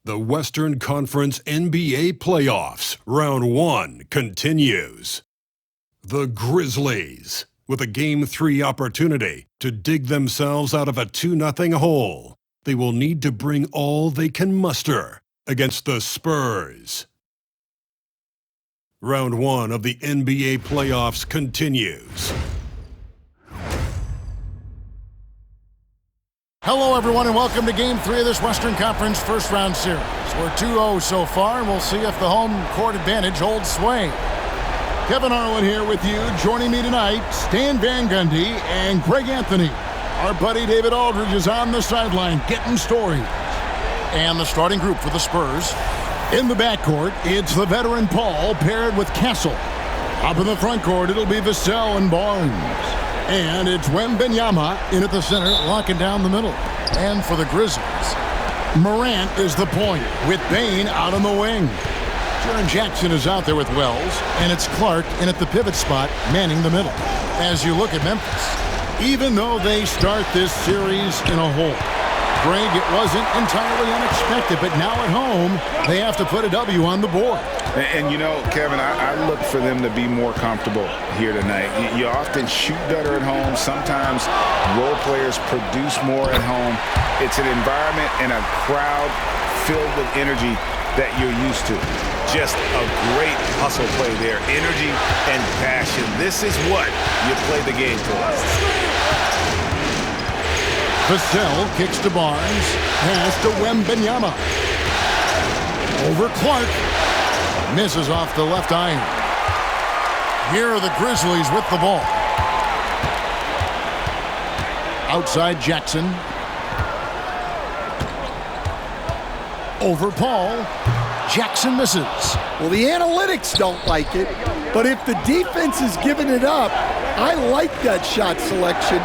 The Western Conference NBA Playoffs, Round 1 continues. The Grizzlies, with a Game 3 opportunity to dig themselves out of a 2-0 hole. They will need to bring all they can muster against the Spurs. Round 1 of the NBA Playoffs continues. Hello, everyone, and welcome to Game 3 of this Western Conference first-round series. We're 2-0 so far, and we'll see if the home court advantage holds sway. Kevin Harlan here with you. Joining me tonight, Stan Van Gundy and Greg Anthony. Our buddy David Aldridge is on the sideline getting stories. And the starting group for the Spurs. In the backcourt, it's the veteran Paul paired with Castle. Up in the front court, it'll be Vassell and Barnes. And it's Wembanyama in at the center, locking down the middle. And for the Grizzlies, Morant is the point, with Bane out on the wing. Jaren Jackson is out there with Wells, and it's Clark in at the pivot spot, manning the middle. As you look at Memphis, even though they start this series in a hole, Greg, it wasn't entirely unexpected, but now at home, they have to put a W on the board. And you know, Kevin, I look for them to be more comfortable here tonight. You often shoot better at home. Sometimes role players produce more at home. It's an environment and a crowd filled with energy that you're used to. Just a great hustle play there. Energy and passion. This is what you play the game for. Vassell kicks to Barnes. Pass to Wembanyama. Over Clark. Misses off the left iron. Here are the Grizzlies with the ball. Outside Jackson. Over Paul. Jackson misses. Well, the analytics don't like it, but if the defense is giving it up, I like that shot selection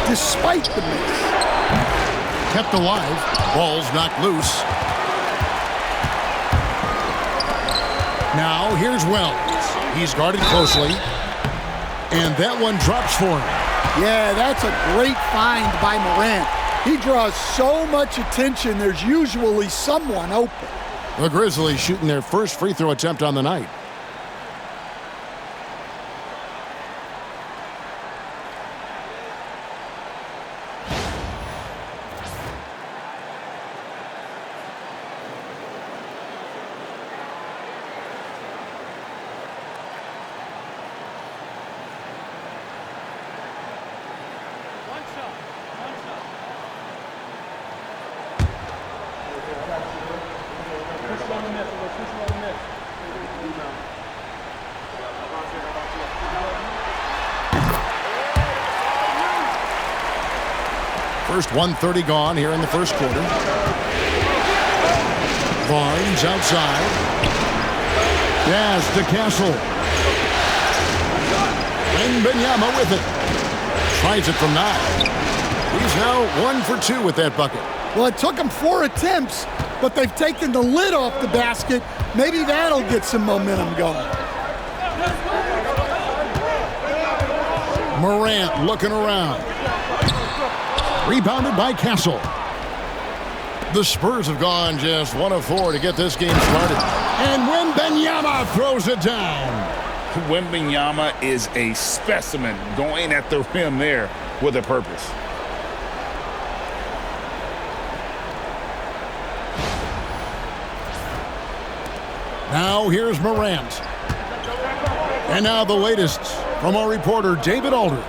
despite the miss. Kept alive. Ball's knocked loose. Now here's Wells. He's guarded closely. And that one drops for him. Yeah, that's a great find by Morant. He draws so much attention, there's usually someone open. The Grizzlies shooting their first free throw attempt on the night. First 1:30 gone here in the first quarter. Barnes outside. Pass to Castle. Wembanyama with it. Tries it from 9. He's now 1 for 2 with that bucket. Well, it took him 4 attempts, but they've taken the lid off the basket. Maybe that'll get some momentum going. Morant looking around. Rebounded by Castle. The Spurs have gone just 1 of 4 to get this game started. And Wembanyama throws it down. Wembanyama is a specimen going at the rim there with a purpose. Now here's Morant. And now the latest from our reporter, David Aldridge.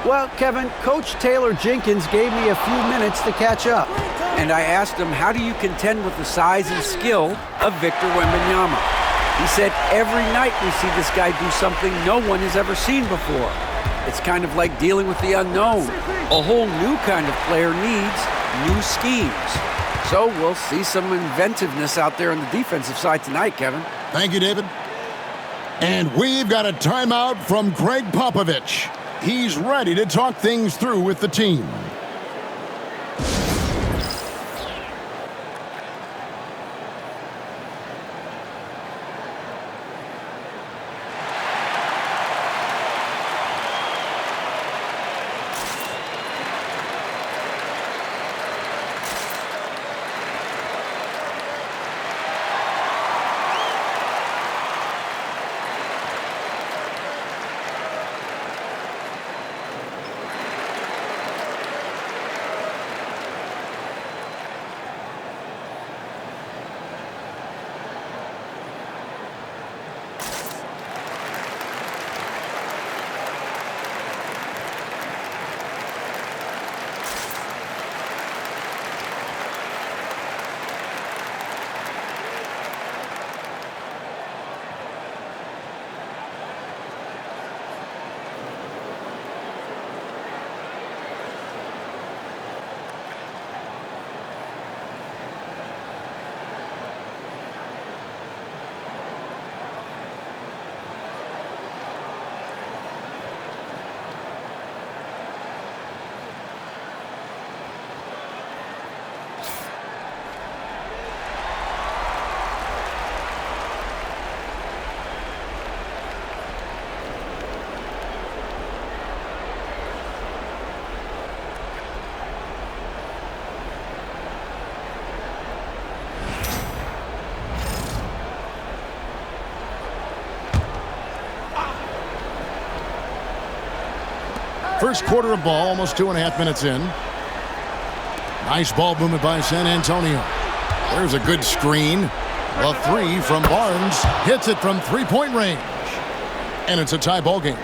Well, Kevin, Coach Taylor Jenkins gave me a few minutes to catch up. And I asked him, how do you contend with the size and skill of Victor Wembanyama? He said, every night we see this guy do something no one has ever seen before. It's kind of like dealing with the unknown. A whole new kind of player needs new schemes. So we'll see some inventiveness out there on the defensive side tonight, Kevin. Thank you, David. And we've got a timeout from Greg Popovich. He's ready to talk things through with the team. First quarter of ball, almost 2.5 minutes in. Nice ball movement by San Antonio. There's a good screen. A three from Barnes. Hits it from three-point range. And it's a tie ball game.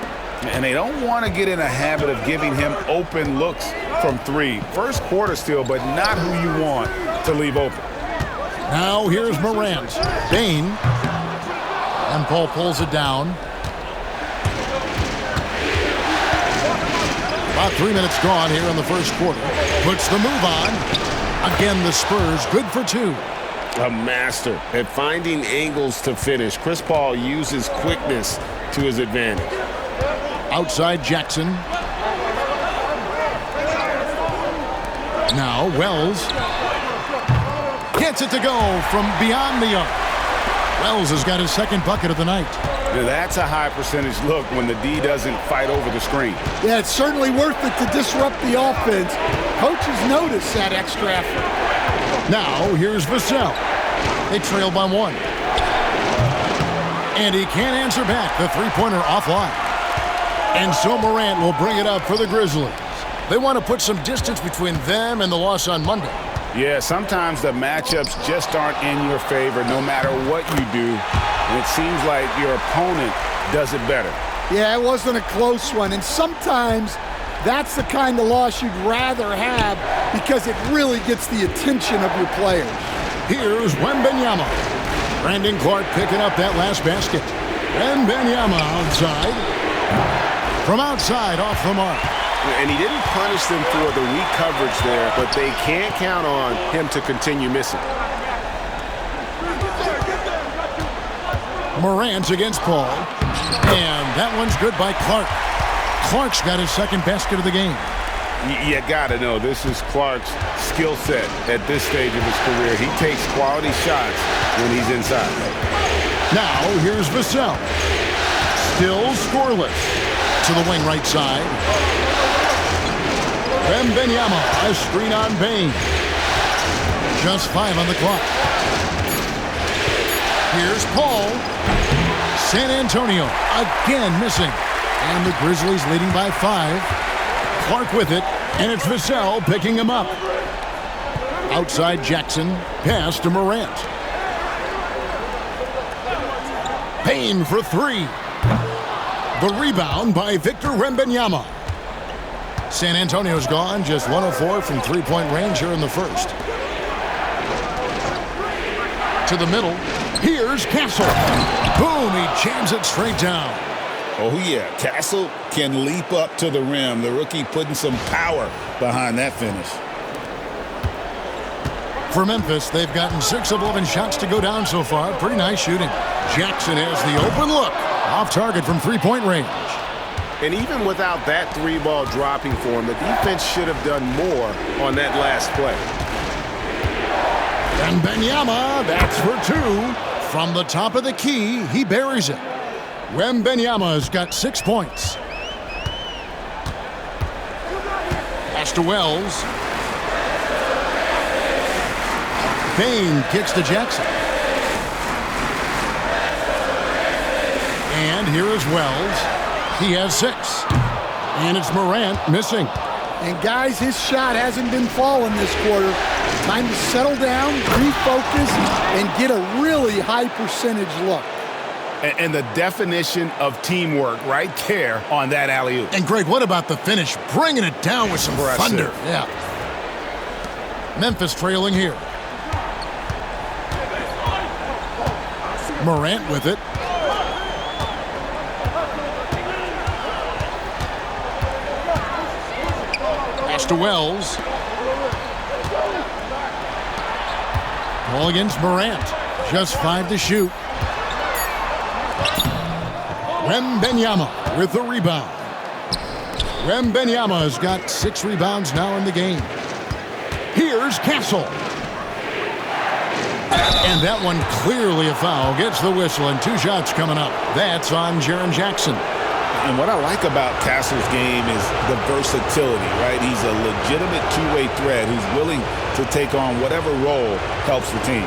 And they don't want to get in a habit of giving him open looks from three. First quarter still, but not who you want to leave open. Now here's Morant. Bain. And Paul pulls it down. About 3 minutes gone here in the first quarter. Puts the move on. Again, the Spurs good for two. A master at finding angles to finish. Chris Paul uses quickness to his advantage. Outside Jackson. Now Wells. Gets it to go from beyond the arc. Wells has got his second bucket of the night. Yeah, that's a high percentage look when the D doesn't fight over the screen. Yeah, it's certainly worth it to disrupt the offense. Coaches notice that extra effort. Now here's Vassell. They trail by one. And he can't answer back. The three-pointer offline. And so Morant will bring it up for the Grizzlies. They want to put some distance between them and the loss on Monday. Yeah, sometimes the matchups just aren't in your favor no matter what you do. And it seems like your opponent does it better. Yeah, it wasn't a close one. And sometimes that's the kind of loss you'd rather have because it really gets the attention of your players. Here's Wembanyama. Brandon Clark picking up that last basket. Wembanyama outside. From outside, off the mark. And he didn't punish them for the weak coverage there, but they can't count on him to continue missing. Morant against Paul. And that one's good by Clark. Clark's got his second basket of the game. You got to know, this is Clark's skill set at this stage of his career. He takes quality shots when he's inside. Now, here's Vassell. Still scoreless. To the wing right side. Wembanyama, a screen on Bain. Just 5 on the clock. Here's Paul. San Antonio again missing. And the Grizzlies leading by 5. Clark with it, and it's Vassell picking him up. Outside Jackson, pass to Morant. Payne for 3. The rebound by Victor Wembanyama. San Antonio's gone, just 104 from three-point range here in the first. To the middle, here's Castle. Boom, he jams it straight down. Oh, yeah, Castle can leap up to the rim. The rookie putting some power behind that finish. For Memphis, they've gotten 6 of 11 shots to go down so far. Pretty nice shooting. Jackson has the open look. Off target from three-point range. And even without that 3-ball dropping for him, the defense should have done more on that last play. And Wembanyama, that's for 2. From the top of the key, he buries it. Wembanyama's got 6 points. Pass to Wells. Bain kicks to Jackson. And here is Wells. He has 6. And it's Morant missing. And guys, his shot hasn't been falling this quarter. Time to settle down, refocus, and get a really high percentage look. And the definition of teamwork right there on that alley-oop. And Greg, what about the finish? Bringing it down with some thunder. Yeah. Memphis trailing here. Morant with it. Pass to Wells. Ball against Morant. Just 5 to shoot. Wembanyama with the rebound. Wembanyama has got 6 rebounds now in the game. Here's Castle. And that one clearly a foul. Gets the whistle, and 2 shots coming up. That's on Jaren Jackson. And what I like about Castle's game is the versatility, right? He's a legitimate two-way threat who's willing to take on whatever role helps the team.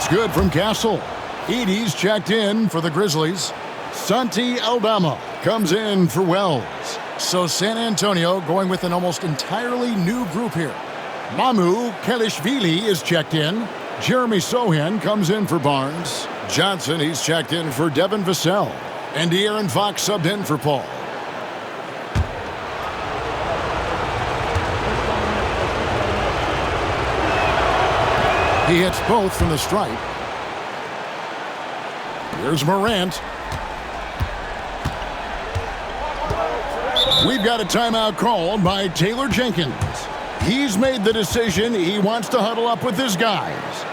It's good from Castle. Edie's checked in for the Grizzlies. Santi Aldama comes in for Wells. So San Antonio going with an almost entirely new group here. Mamu Kelishvili is checked in. Jeremy Sohan comes in for Barnes. Johnson, he's checked in for Devin Vassell. And De'Aaron Fox subbed in for Paul. He hits both from the stripe. Here's Morant. We've got a timeout called by Taylor Jenkins. He's made the decision he wants to huddle up with his guys.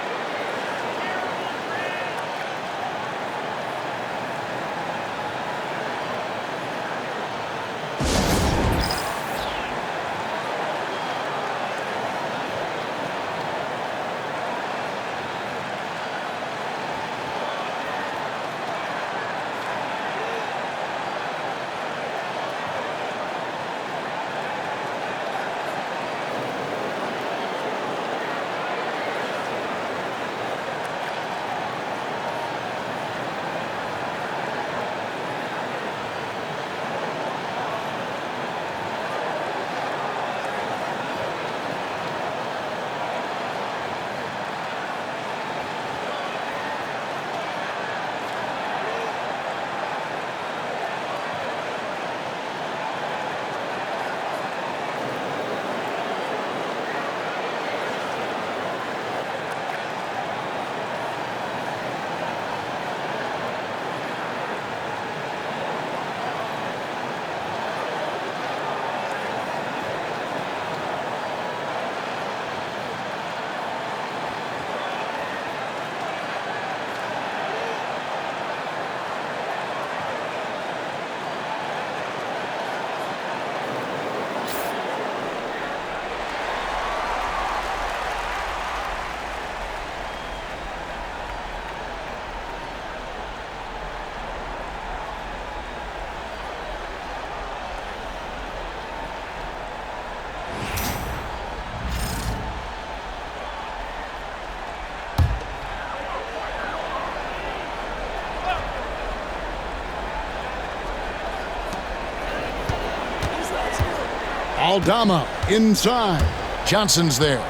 Aldama inside. Johnson's there.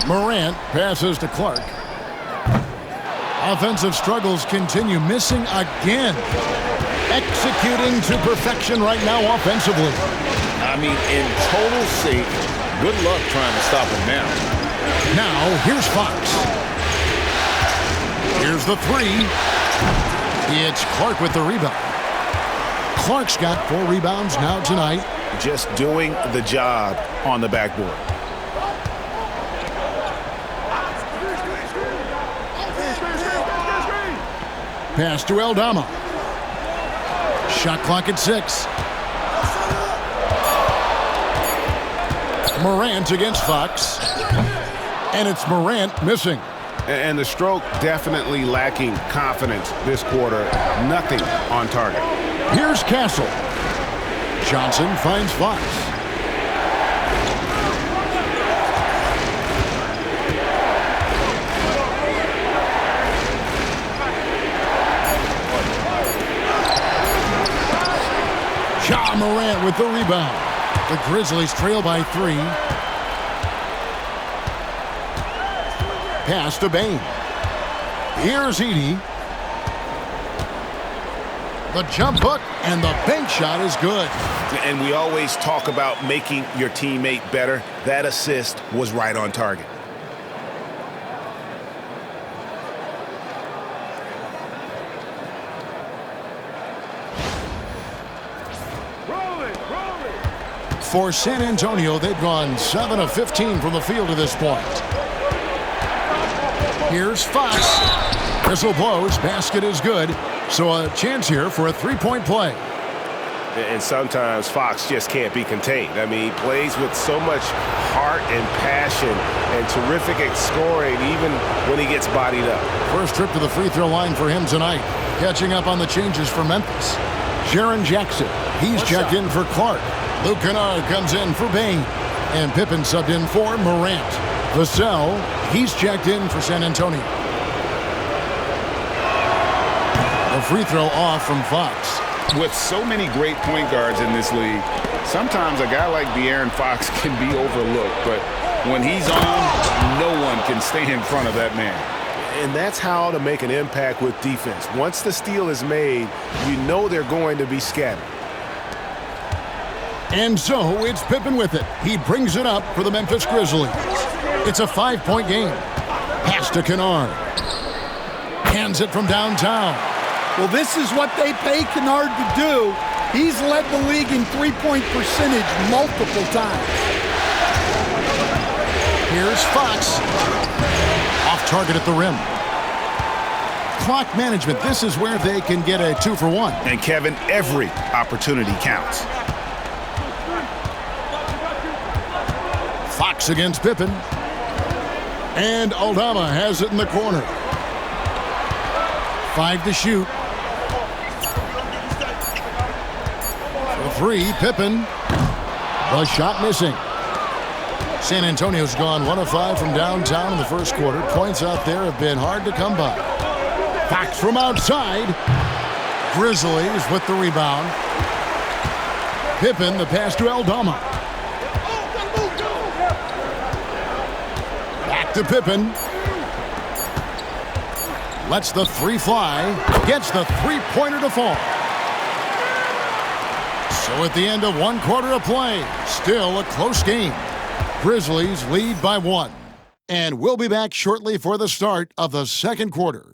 Morant passes to Clark. Offensive struggles continue. Missing again. Executing to perfection right now offensively. I mean, in total sync. Good luck trying to stop him now. Now, here's Fox. Here's the three. It's Clark with the rebound. Clark's got 4 rebounds now tonight. Just doing the job on the backboard. Pass to Aldama. Shot clock at 6. Morant against Fox. And it's Morant missing. And the stroke definitely lacking confidence this quarter. Nothing on target. Here's Castle. Johnson finds Fox. Ja Morant with the rebound. The Grizzlies trail by 3. Pass to Bain. Here's Edie. The jump hook and the bank shot is good. And we always talk about making your teammate better. That assist was right on target. For San Antonio, they've gone 7 of 15 from the field to this point. Here's Fox. Whistle blows. Basket is good. So a chance here for a 3-point play. And sometimes Fox just can't be contained. I mean, he plays with so much heart and passion and terrific at scoring even when he gets bodied up. First trip to the free throw line for him tonight. Catching up on the changes for Memphis. Jaren Jackson, he's checked in for Clark. Luke Kennard comes in for Bain. And Pippen subbed in for Morant. Vassell, he's checked in for San Antonio. free throw off from Fox. With so many great point guards in this league, sometimes a guy like De'Aaron Fox can be overlooked, but when he's on, no one can stay in front of that man. And that's how to make an impact with defense. Once the steal is made, you know they're going to be scattered. And so it's Pippen with it. He brings it up for the Memphis Grizzlies. It's a 5-point game. Pass to Kennard. Hands it from downtown. Well, this is what they pay Kennard to do. He's led the league in three-point percentage multiple times. Here's Fox. Off target at the rim. Clock management. This is where they can get a 2-for-1. And Kevin, every opportunity counts. Fox against Pippen. And Aldama has it in the corner. 5 to shoot. For 3, Pippen. The shot missing. San Antonio's gone 1 of 5 from downtown in the first quarter. Points out there have been hard to come by. Fox from outside. Grizzlies with the rebound. Pippen, the pass to Aldama. Back to Pippen. Lets the 3 fly. Gets the 3-pointer to fall. So at the end of 1 quarter of play, still a close game. Grizzlies lead by 1. And we'll be back shortly for the start of the second quarter.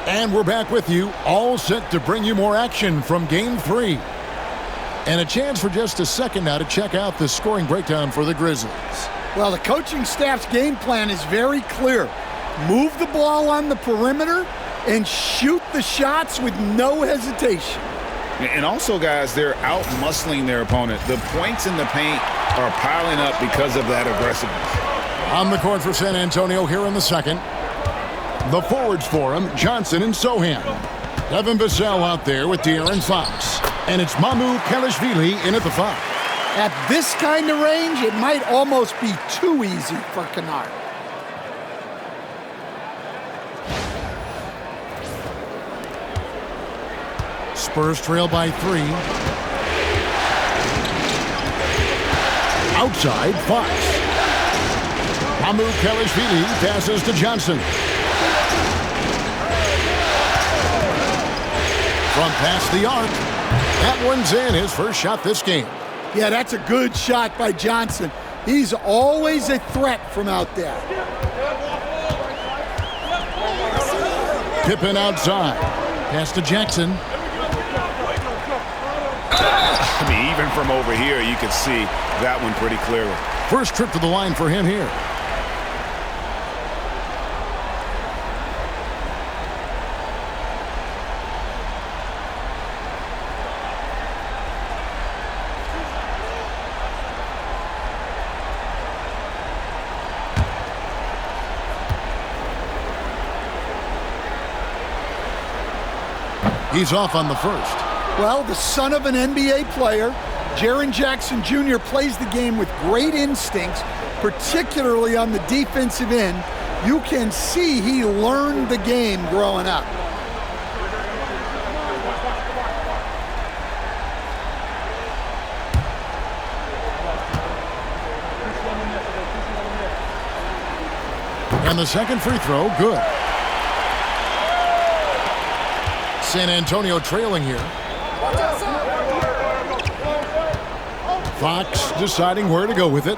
And we're back with you, all set to bring you more action from Game 3. And a chance for just a second now to check out the scoring breakdown for the Grizzlies. Well, the coaching staff's game plan is very clear. Move the ball on the perimeter and shoot the shots with no hesitation. And also, guys, they're out-muscling their opponent. The points in the paint are piling up because of that aggressiveness. On the court for San Antonio here in the second. The forwards for him, Johnson and Sohan. Devin Vassell out there with De'Aaron Fox. And it's Mamu Kelishvili in at the 5. At this kind of range, it might almost be too easy for Kennard. Spurs trail by 3. Outside, Fox. Mamu Kelishvili passes to Johnson. From past the arc. That one's in, his first shot this game. Yeah, that's a good shot by Johnson. He's always a threat from out there. Pippen outside. Pass to Jackson. I mean, even from over here, you can see that one pretty clearly. First trip to the line for him here. He's off on the first. Well, the son of an NBA player, Jaren Jackson Jr. plays the game with great instincts, particularly on the defensive end. You can see he learned the game growing up. And the second free throw, good. San Antonio trailing here. Fox deciding where to go with it.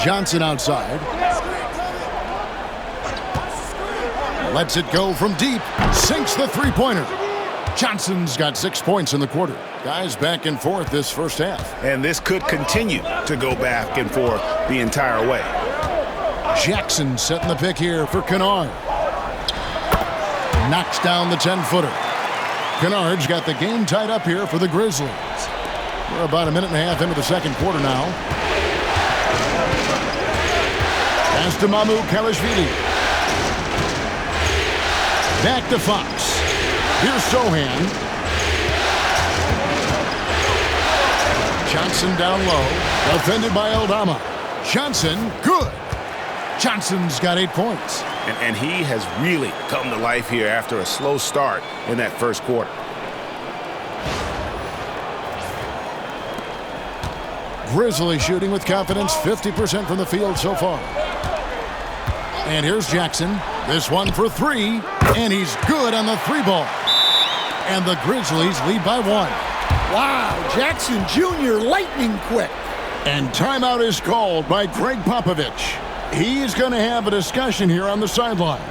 Johnson outside. Lets it go from deep. Sinks the three-pointer. Johnson's got 6 points in the quarter. Guys back and forth this first half. And this could continue to go back and forth the entire way. Jackson setting the pick here for Kennard. Knocks down the 10-footer. Kennard's got the game tied up here for the Grizzlies. We're about a minute and a half into the second quarter now. Pass to Kalashvili. Back to Fox. Here's Sohan. Johnson down low. Defended by Aldama. Johnson, good. Johnson's got 8 points. And he has really come to life here after a slow start in that first quarter. Grizzlies shooting with confidence, 50% from the field so far. And here's Jackson. This one for 3, and he's good on the 3-ball. And the Grizzlies lead by 1. Wow, Jackson Jr. lightning quick. And timeout is called by Greg Popovich. He's going to have a discussion here on the sideline.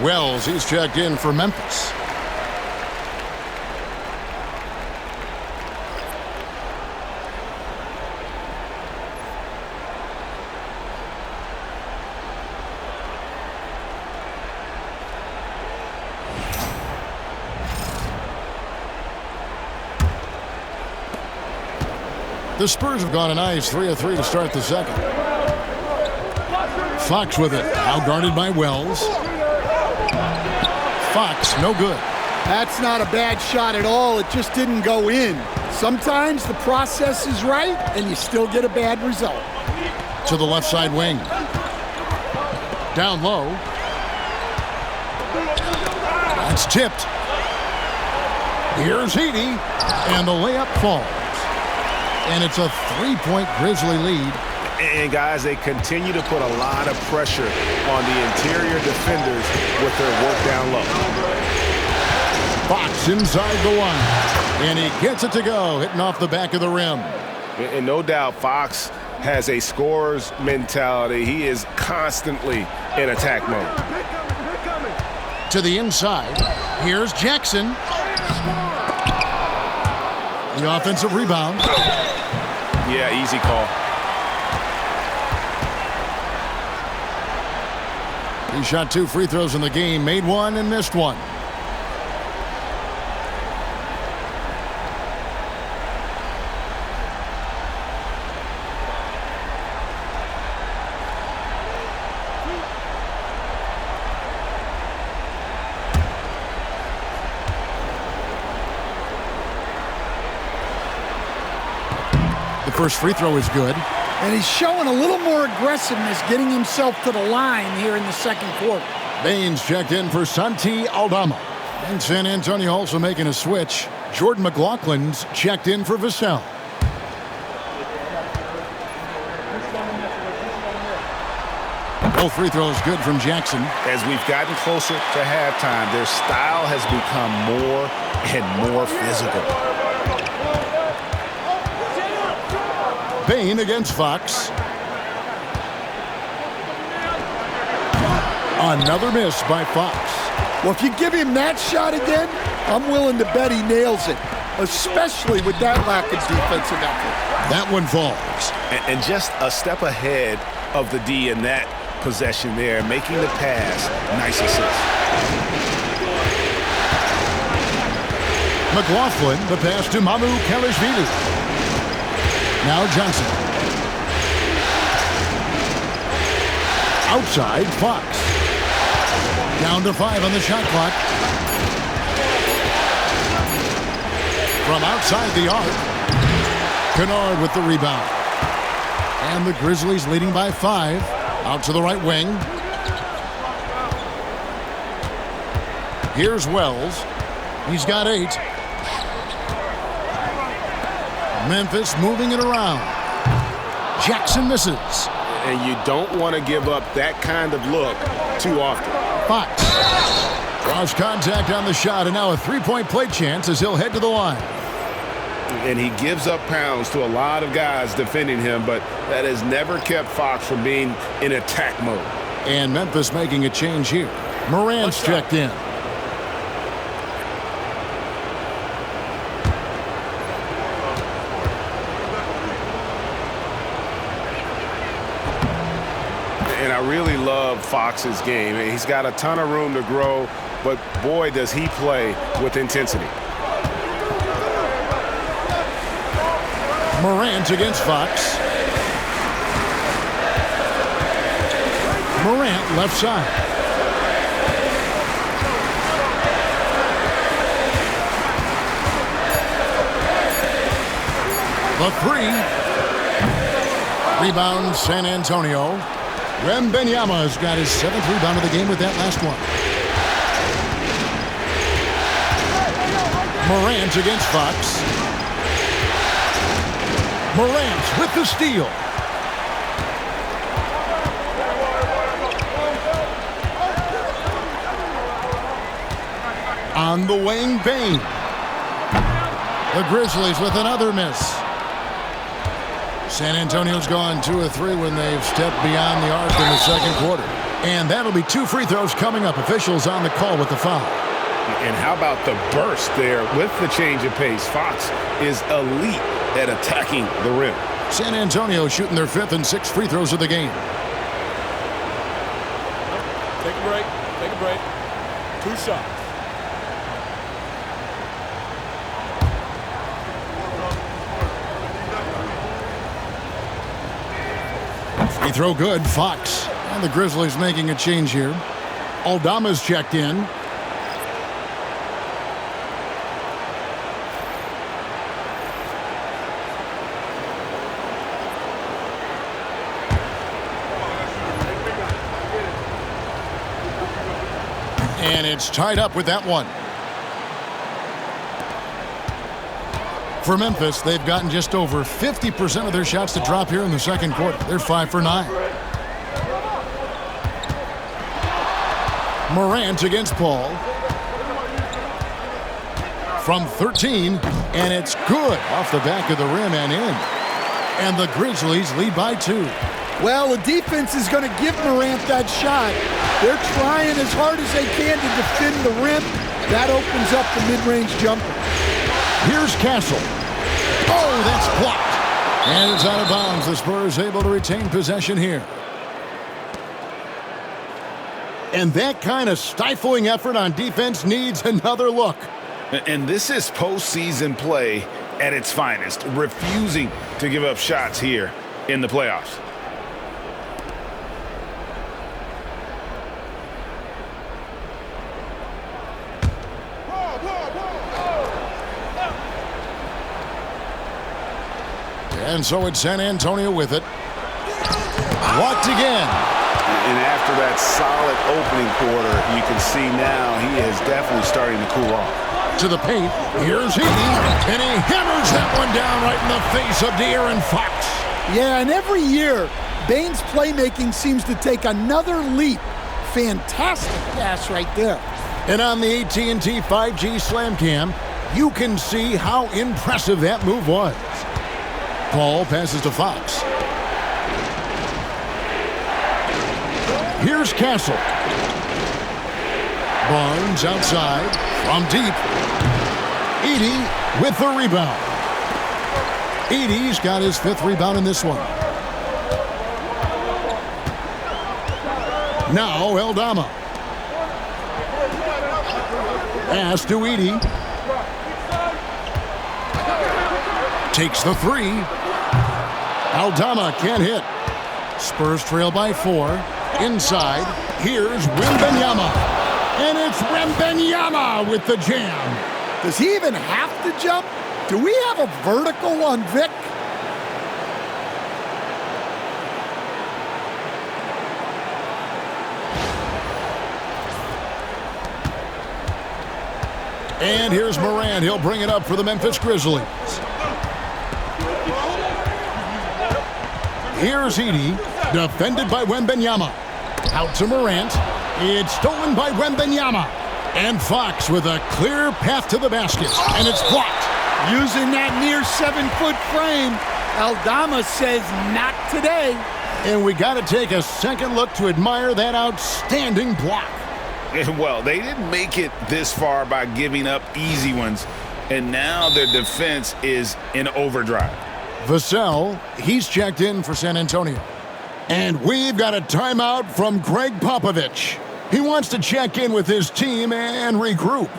Wells, he's checked in for Memphis. The Spurs have gone a nice 3 of 3 to start the second. Fox with it, out guarded by Wells. Fox, no good. That's not a bad shot at all. It just didn't go in. Sometimes the process is right, and you still get a bad result. To the left side wing. Down low. That's tipped. Here's Heaney, and the layup falls. And it's a 3-point Grizzly lead. And, guys, they continue to put a lot of pressure on the interior defenders with their work down low. Fox inside the line. And he gets it to go, hitting off the back of the rim. And no doubt Fox has a scorer's mentality. He is constantly in attack mode. To the inside. Here's Jackson. The offensive rebound. Yeah, easy call. He shot 2 free throws in the game, made 1 and missed 1. The first free throw is good. And he's showing a little more aggressiveness, getting himself to the line here in the second quarter. Baines checked in for Santi Aldama. And San Antonio also making a switch. Jordan McLaughlin's checked in for Vassell. Both free throws good from Jackson. As we've gotten closer to halftime, their style has become more and more physical. Bain against Fox. Another miss by Fox. Well, if you give him that shot again, I'm willing to bet he nails it, especially with that lack of defensive effort. That one falls. And just a step ahead of the D in that possession there, making the pass. Nice assist. McLaughlin, the pass to Mamu Kelishvili. Now Johnson. Outside, Fox. Down to 5 on the shot clock. From outside the arc, Kennard with the rebound. And the Grizzlies leading by 5. Out to the right wing. Here's Wells. He's got 8. Memphis moving it around. Jackson misses. And you don't want to give up that kind of look too often. Fox. Cross contact on the shot, and now a three-point play chance as he'll head to the line. And he gives up pounds to a lot of guys defending him, but that has never kept Fox from being in attack mode. And Memphis making a change here. Morant's checked in. And I really love Fox's game. He's got a ton of room to grow, but boy, does he play with intensity. Morant against Fox. Morant left side. The 3. Rebound San Antonio. Wembanyama's got his 7th rebound of the game with that last one. Morant against Fox. Morant with the steal. On the wing, Bane. The Grizzlies with another miss. San Antonio's gone 2 of 3 when they've stepped beyond the arc in the second quarter. And that'll be 2 free throws coming up. Officials on the call with the foul. And how about the burst there with the change of pace? Fox is elite at attacking the rim. San Antonio shooting their 5th and 6th free throws of the game. Take a break. Take a break. 2 shots. Free throw good, Fox. And the Grizzlies making a change here. Aldama's checked in. And it's tied up with that one. For Memphis, they've gotten just over 50% of their shots to drop here in the second quarter. They're 5 for 9. Morant against Paul. From 13, and it's good off the back of the rim and in. And the Grizzlies lead by 2. Well, the defense is going to give Morant that shot. They're trying as hard as they can to defend the rim. That opens up the mid-range jumper. Here's Castle. Oh, that's blocked. And it's out of bounds. The Spurs able to retain possession here. And that kind of stifling effort on defense needs another look. And this is postseason play at its finest, refusing to give up shots here in the playoffs. And so it's San Antonio with it. Blocked again. And after that solid opening quarter, you can see now he is definitely starting to cool off. To the paint. Here's Heaney. And he hammers that one down right in the face of De'Aaron Fox. Yeah, and every year, Bane's playmaking seems to take another leap. Fantastic pass right there. And on the AT&T 5G Slam Cam, you can see how impressive that move was. Paul passes to Fox. Here's Castle. Barnes outside from deep. Edey with the rebound. Edey's got his 5th rebound in this one. Now Aldama. Pass to Edey. Takes the three. Aldama can't hit. Spurs trail by 4. Inside, here's Wembanyama. And it's Wembanyama with the jam. Does he even have to jump? Do we have a vertical on Vic? And here's Morant. He'll bring it up for the Memphis Grizzlies. Here's Edey, defended by Wembanyama. Out to Morant. It's stolen by Wembanyama. And Fox with a clear path to the basket. And it's blocked. Using that near 7-foot frame, Aldama says not today. And we got to take a second look to admire that outstanding block. Well, they didn't make it this far by giving up easy ones, and now their defense is in overdrive. Vassell, he's checked in for San Antonio. And we've got a timeout from Greg Popovich. He wants to check in with his team and regroup.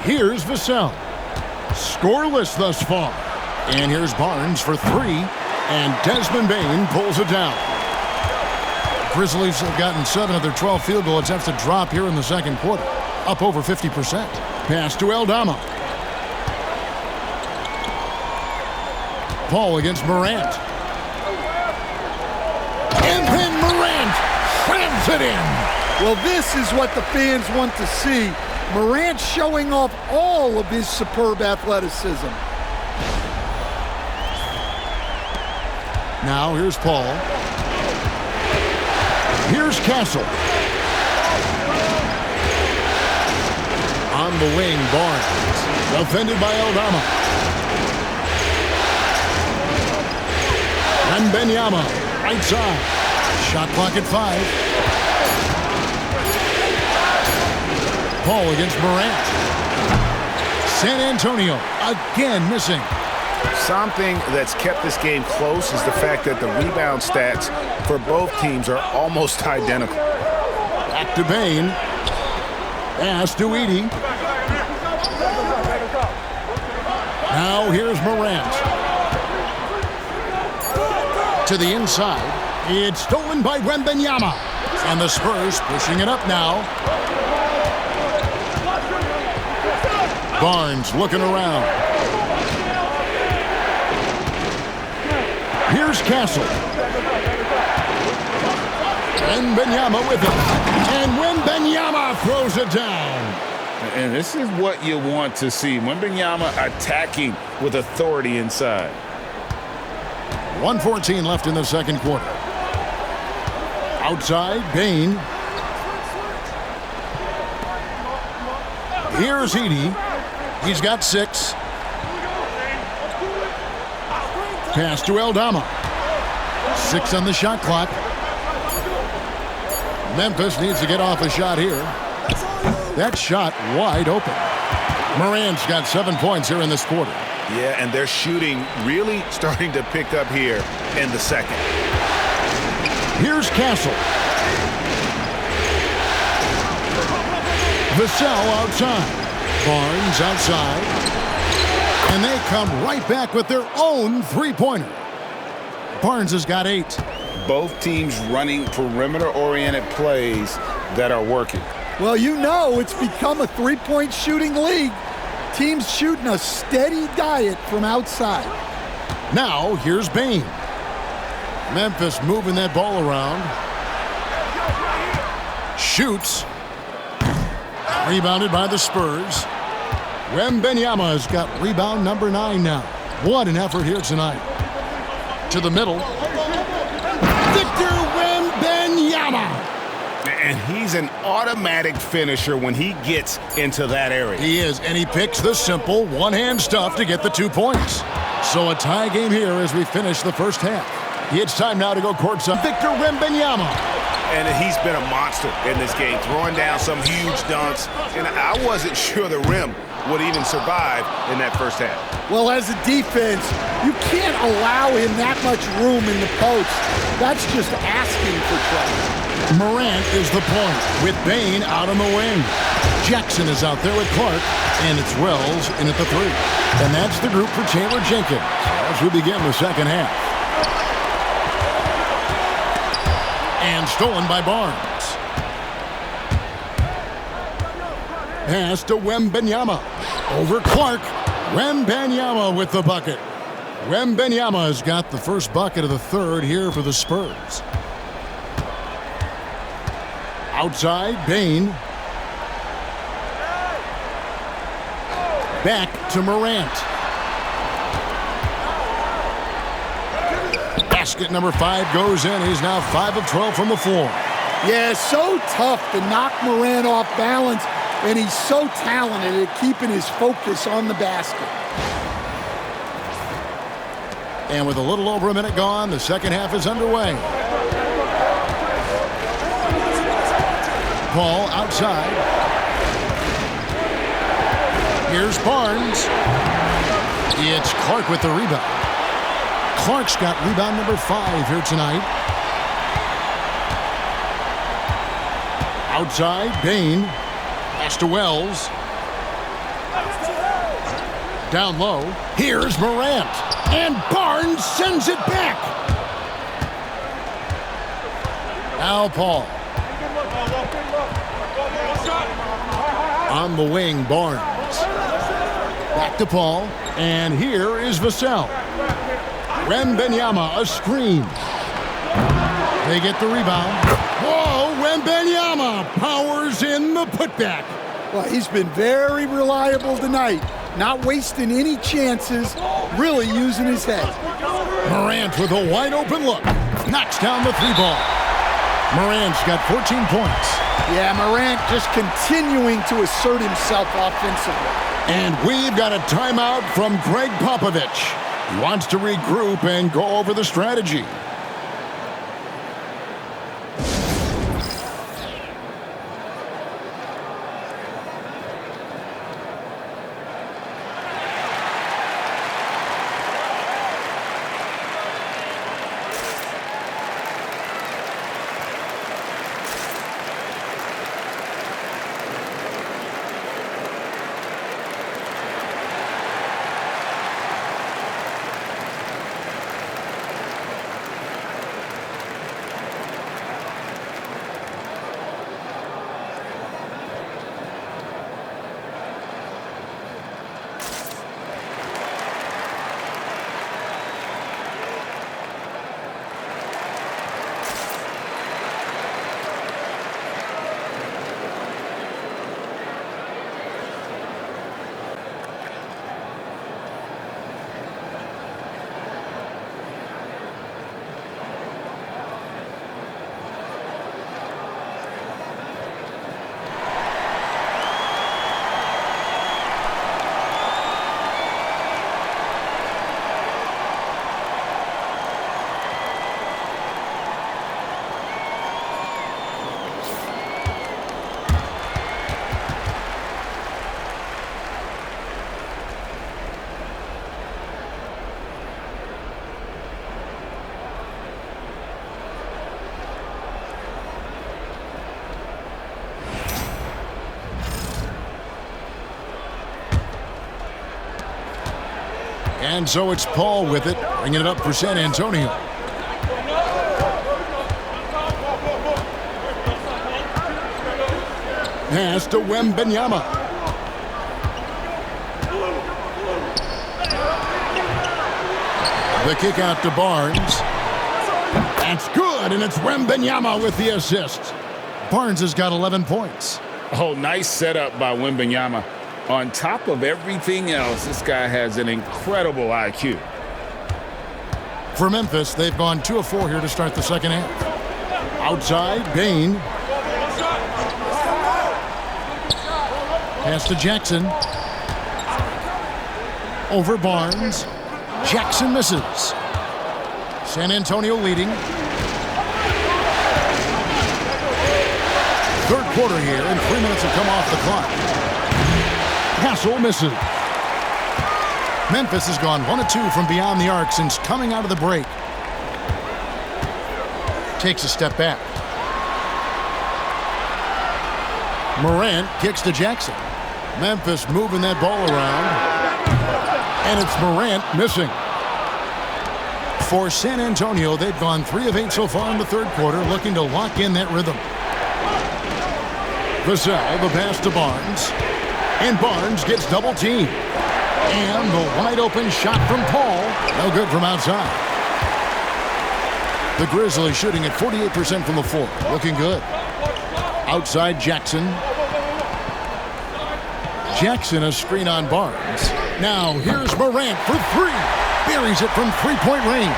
Here's Vassell. Scoreless thus far. And here's Barnes for 3. And Desmond Bane pulls it down. Grizzlies have gotten 7 of their 12 field goal attempts to drop here in the second quarter. Up over 50%. Pass to Aldama. Paul against Morant. And then Morant slams it in. Well, this is what the fans want to see. Morant showing off all of his superb athleticism. Now here's Paul. Here's Castle. On the wing, Barnes. Defended by Aldama. Wembanyama, right side. Shot clock at 5. Paul against Morant. San Antonio again missing. Something that's kept this game close is the fact that the rebound stats for both teams are almost identical. Back to Bane. Pass to Edey. Now here's Morant. To the inside. It's stolen by Wembanyama. And the Spurs pushing it up now. Barnes looking around. Here's Castle. Wembanyama with it. And Wembanyama throws it down. And this is what you want to see. Wembanyama attacking with authority inside. 1:14 left in the second quarter. Outside, Bane. Here's Edey. He's got 6. Pass to Aldama. 6 on the shot clock. Memphis needs to get off a shot here. That shot wide open. Morant's got 7 points here in this quarter. Yeah, and their shooting really starting to pick up here in the second. Here's Castle. Vassell outside. Barnes outside. And they come right back with their own three-pointer. Barnes has got 8. Both teams running perimeter-oriented plays that are working. Well, you know it's become a three-point shooting league. Teams shooting a steady diet from outside. Now, here's Bane. Memphis moving that ball around. Shoots. Rebounded by the Spurs. Wembanyama has got rebound number 9 now. What an effort here tonight. To the middle. Victor Wembanyama. and he's an automatic finisher when he gets into that area. He is, and he picks the simple one-hand stuff to get the 2 points. So a tie game here as we finish the first half. It's time now to go courtside. Victor Wembanyama. And he's been a monster in this game, throwing down some huge dunks. And I wasn't sure the rim would even survive in that first half. Well, as a defense, you can't allow him that much room in the post. That's just asking for trouble. Morant is the point with Bane out on the wing. Jackson is out there with Clark, and it's Wells in at the 3. And that's the group for Taylor Jenkins as we begin the second half. And stolen by Barnes. Pass to Wembanyama. Over Clark. Wembanyama with the bucket. Wembanyama has got the first bucket of the third here for the Spurs. Outside, Bane. Back to Morant. Basket number 5 goes in. He's now 5 of 12 from the floor. Yeah, so tough to knock Morant off balance, and he's so talented at keeping his focus on the basket. And with a little over a minute gone, the second half is underway. Paul outside. Here's Barnes. It's Clark with the rebound. Clark's got rebound number 5 here tonight. Outside, Bane. Pass to Wells. Down low. Here's Morant. And Barnes sends it back. Now Paul. On the wing, Barnes. Back to Paul. And here is Vassell. Wembanyama, a screen. They get the rebound. Whoa, Wembanyama powers in the putback. Well, he's been very reliable tonight. Not wasting any chances, really using his head. Morant with a wide open look. Knocks down the 3 ball. Morant's got 14 points. Yeah, Morant just continuing to assert himself offensively. And we've got a timeout from Greg Popovich. He wants to regroup and go over the strategy. And so it's Paul with it, bringing it up for San Antonio. Pass to Wembanyama. The kick out to Barnes. That's good, and it's Wembanyama with the assist. Barnes has got 11 points. Oh, nice setup by Wembanyama. On top of everything else, this guy has an incredible IQ. For Memphis, they've gone 2 of 4 here to start the second half. Outside, Bane. Pass to Jackson. Over Barnes. Jackson misses. San Antonio leading. Third quarter here, and 3 minutes have come off the clock. Hassel misses. Memphis has gone 1 of 2 from beyond the arc since coming out of the break. Takes a step back. Morant kicks to Jackson. Memphis moving that ball around. And it's Morant missing. For San Antonio, they've gone 3 of 8 so far in the third quarter, looking to lock in that rhythm. Vassell, the pass to Barnes. And Barnes gets double teamed. And the wide open shot from Paul. No good from outside. The Grizzlies shooting at 48% from the floor. Looking good. Outside Jackson. Jackson a screen on Barnes. Now here's Morant for 3. Buries it from three-point range.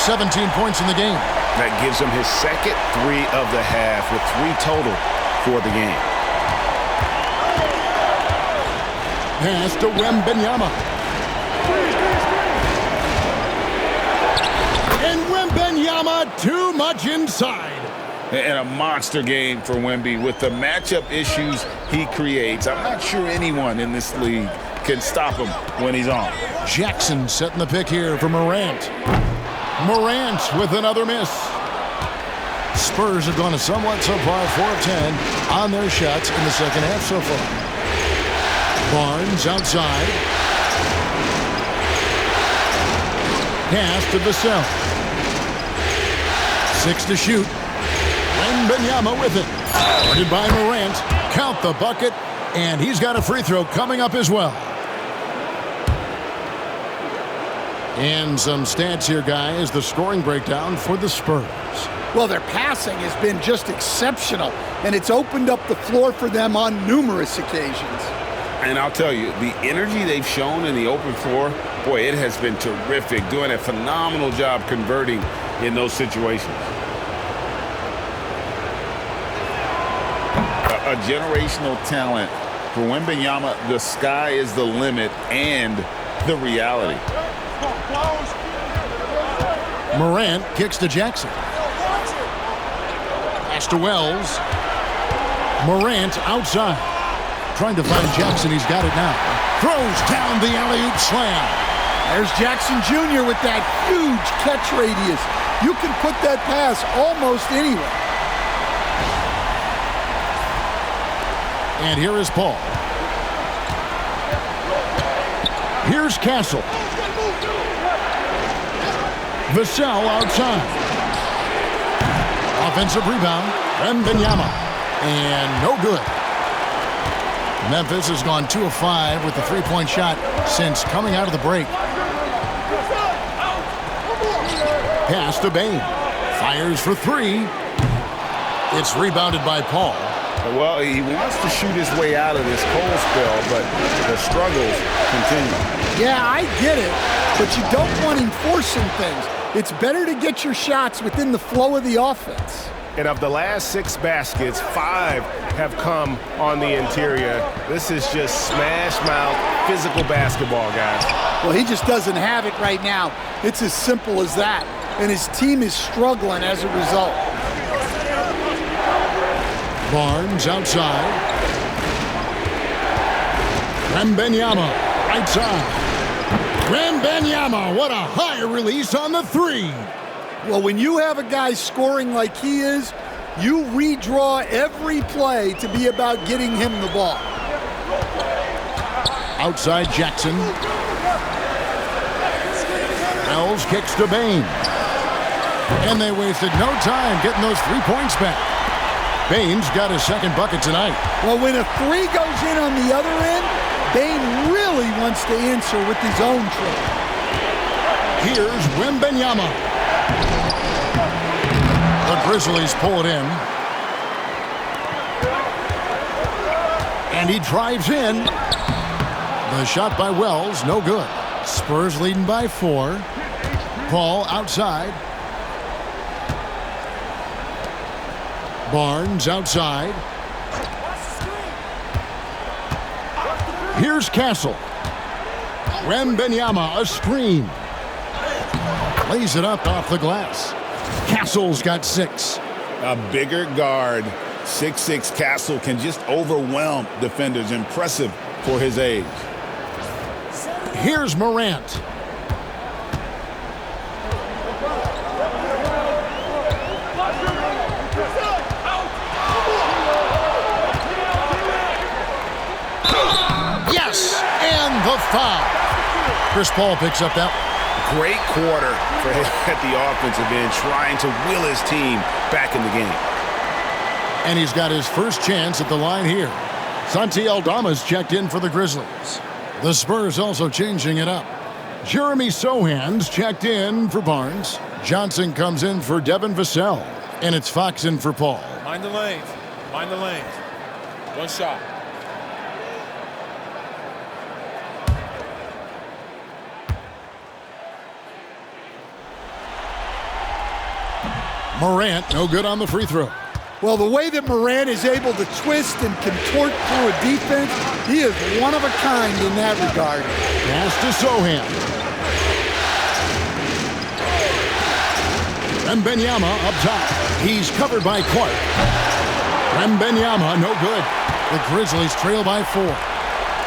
17 points in the game. That gives him his second 3 of the half with 3 total for the game. Pass to Wembanyama. And Wembanyama too much inside. And a monster game for Wemby with the matchup issues he creates. I'm not sure anyone in this league can stop him when he's on. Jackson setting the pick here for Morant. Morant with another miss. Spurs have gone a somewhat subpar 4 of 10 on their shots in the second half so far. Barnes outside. Pass to Vassell. 6 to shoot. Wembanyama with it. Guarded by Morant. Count the bucket. And he's got a free throw coming up as well. And some stats here, guys. The scoring breakdown for the Spurs. Well, their passing has been just exceptional, and it's opened up the floor for them on numerous occasions. And I'll tell you, the energy they've shown in the open floor, boy, it has been terrific. Doing a phenomenal job converting in those situations. A generational talent for Wembanyama. The sky is the limit and the reality. Morant kicks to Jackson. Pass to Wells. Morant outside. Trying to find Jackson. He's got it now. Throws down the alley-oop slam. There's Jackson Jr. with that huge catch radius. You can put that pass almost anywhere. And here is Paul. Here's Castle. Vassell outside. Offensive rebound. Wembanyama. And no good. Memphis has gone 2 of 5 with the three-point shot since coming out of the break. Pass to Bain. Fires for 3. It's rebounded by Paul. Well, he wants to shoot his way out of this cold spell, but the struggles continue. Yeah, I get it, but you don't want him forcing things. It's better to get your shots within the flow of the offense. And of the last 6 baskets, 5 have come on the interior. This is just smash mouth, physical basketball, guys. Well, he just doesn't have it right now. It's as simple as that. And his team is struggling as a result. Barnes outside. Wembanyama right side. Wembanyama, what a high release on the 3. Well, when you have a guy scoring like he is, you redraw every play to be about getting him the ball. Outside Jackson. Wells kicks to Bain. And they wasted no time getting those 3 points back. Bain's got his second bucket tonight. Well, when a 3 goes in on the other end, Bain really wants to answer with his own trick. Here's Wembanyama. The Grizzlies pull it in. And he drives in. The shot by Wells, no good. Spurs leading by 4. Paul outside. Barnes outside. Here's Castle. Wembanyama, a screen. Lays it up off the glass. Castle's got 6. A bigger guard, 6'6" Castle can just overwhelm defenders. Impressive for his age. Here's Morant. Yes, and the foul. Chris Paul picks up that. Great quarter for him at the offensive end, trying to will his team back in the game. And he's got his first chance at the line here. Santi Aldama's checked in for the Grizzlies. The Spurs also changing it up. Jeremy Sohan's checked in for Barnes. Johnson comes in for Devin Vassell. And it's Fox in for Paul. Mind the lanes. Mind the lanes. One shot. Morant, no good on the free throw. Well, the way that Morant is able to twist and contort through a defense, he is one of a kind in that regard. Pass to Sohan. Wembanyama up top. He's covered by Clark. Wembanyama, no good. The Grizzlies trail by 4.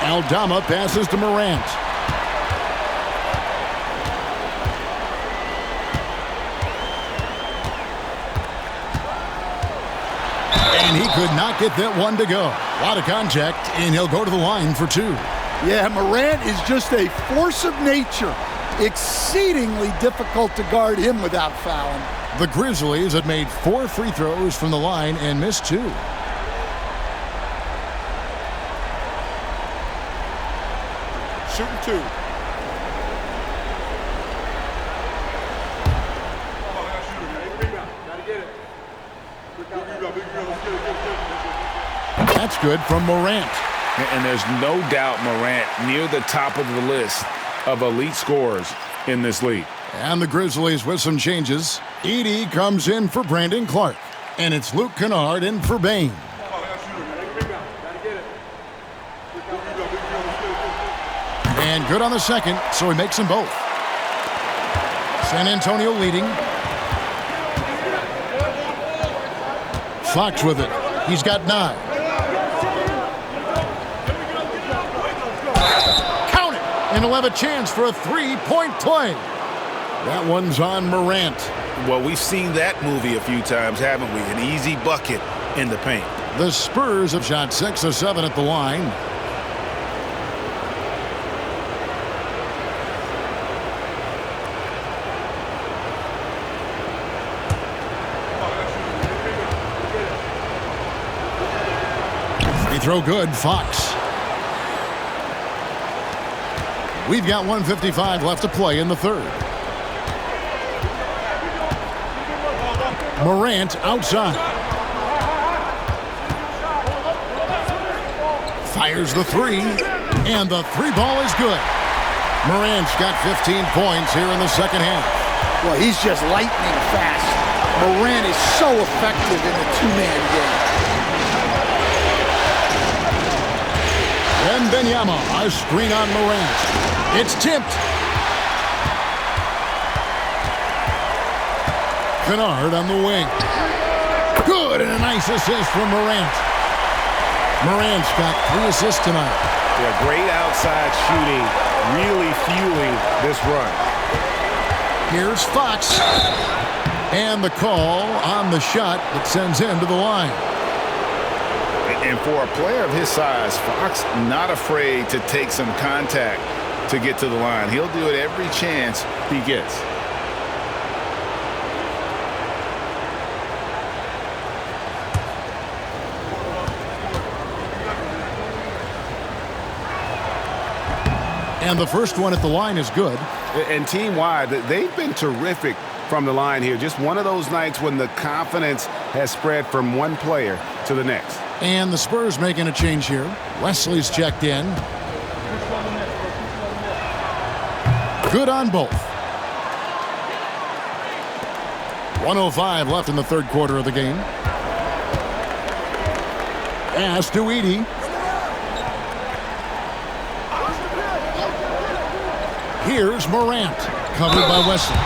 Aldama passes to Morant. And he could not get that one to go. A lot of contact, and he'll go to the line for 2. Yeah, Morant is just a force of nature. Exceedingly difficult to guard him without fouling. The Grizzlies had made 4 free throws from the line and missed 2. Shooting 2. That's good from Morant. And there's no doubt Morant near the top of the list of elite scorers in this league. And the Grizzlies with some changes. Edey comes in for Brandon Clark. And it's Luke Kennard in for Bain. And good on the second, so he makes them both. San Antonio leading. Fox with it. He's got 9. Count it! And he'll have a chance for a 3-point play. That one's on Morant. Well, we've seen that movie a few times, haven't we? An easy bucket in the paint. The Spurs have shot 6 of 7 at the line. Free throw good, Fox. We've got 1:55 left to play in the third. Morant outside. Fires the 3, and the 3 ball is good. Morant's got 15 points here in the second half. Well, he's just lightning fast. Morant is so effective in the 2-man game. Wembanyama, a screen on Morant. It's tipped. Kennard on the wing. Good, and a nice assist from Morant. Morant's got 3 assists tonight. Yeah, great outside shooting, really fueling this run. Here's Fox. And the call on the shot that sends him to the line. And for a player of his size, Fox not afraid to take some contact to get to the line. He'll do it every chance he gets. And the first one at the line is good. And team-wide, they've been terrific from the line here. Just one of those nights when the confidence has spread from one player to the next. And the Spurs making a change here. Wesley's checked in. Good on both. 1:05 left in the third quarter of the game. Pass to Edey. Here's Morant, covered by Wesley.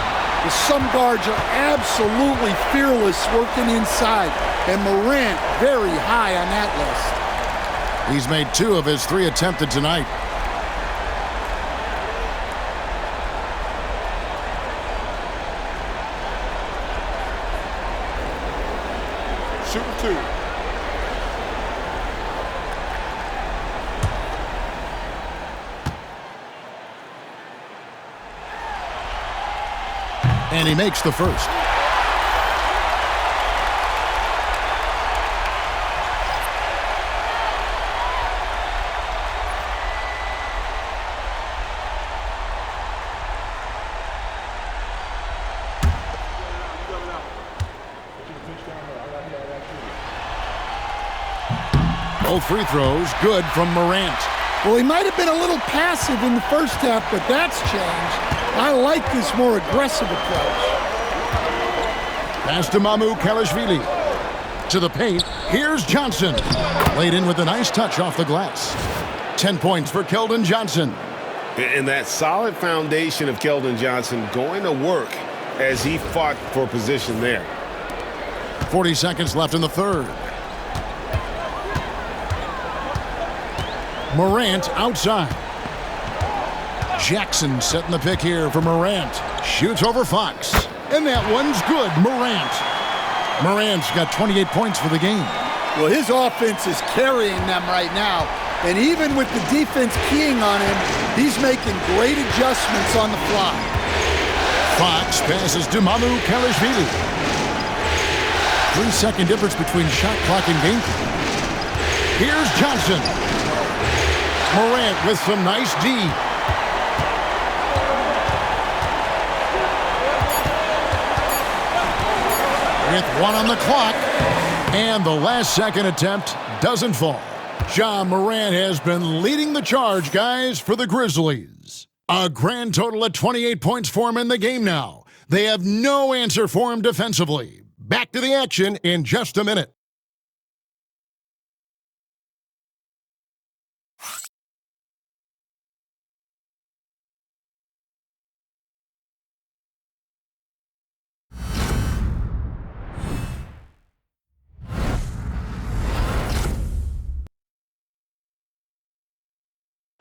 Some guards are absolutely fearless working inside, and Morant very high on that list. He's made 2 of his 3 attempted tonight. Shooting 2. And he makes the first. Both free throws good from Morant. Well, he might have been a little passive in the first half, but that's changed. I like this more aggressive approach. Pass to Kelishvili. To the paint. Here's Johnson. Laid in with a nice touch off the glass. 10 points for Keldon Johnson. And that solid foundation of Keldon Johnson going to work as he fought for position there. 40 seconds left in the third. Morant outside. Jackson setting the pick here for Morant. Shoots over Fox. And that one's good. Morant's got 28 points for the game. Well, his offense is carrying them right now. And even with the defense keying on him, he's making great adjustments on the fly. Fox passes to Kelishvili. 3-second difference between shot clock and game clock. Here's Johnson. Morant with some nice D. With 1 on the clock. And the last second attempt doesn't fall. Ja Morant has been leading the charge, guys, for the Grizzlies. A grand total of 28 points for him in the game now. They have no answer for him defensively. Back to the action in just a minute.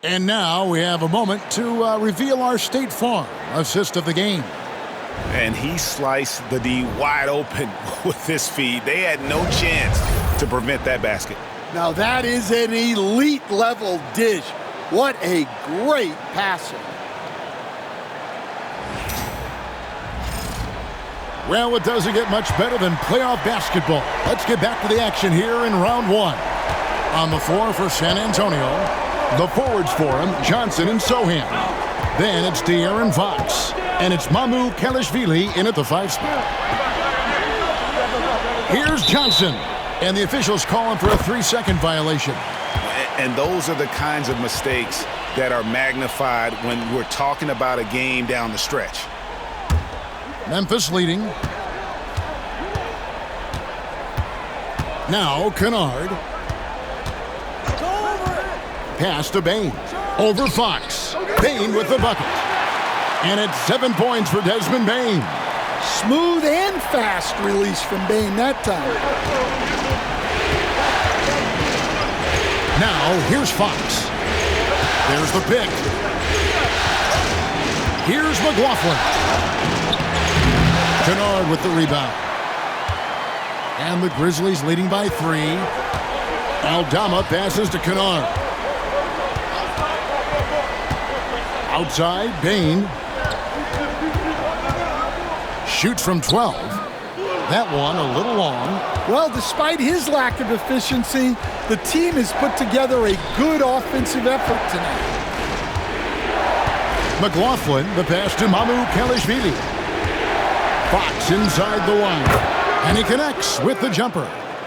And now we have a moment to reveal our State Farm assist of the game. And he sliced the D wide open with this feed. They had no chance to prevent that basket. Now that is an elite level dish. What a great passer. Well, it doesn't get much better than playoff basketball. Let's get back to the action here in round 1. On the floor for San Antonio, the forwards for him, Johnson and Sohan. Then it's De'Aaron Fox. And it's Kelishvili in at the 5 spot. Here's Johnson. And the officials calling for a 3-second violation. And those are the kinds of mistakes that are magnified when we're talking about a game down the stretch. Memphis leading. Now Kennard. Pass to Bane. Over Fox. Bane with the bucket. And it's 7 points for Desmond Bane. Smooth and fast release from Bane that time. Now here's Fox. There's the pick. Here's McLaughlin. Kennard with the rebound. And the Grizzlies leading by 3. Aldama passes to Kennard. Outside, Bane. Shoots from 12. That one a little long. Well, despite his lack of efficiency, the team has put together a good offensive effort tonight. McLaughlin, the pass to Kelishvili. Fox inside the line. And he connects with the jumper.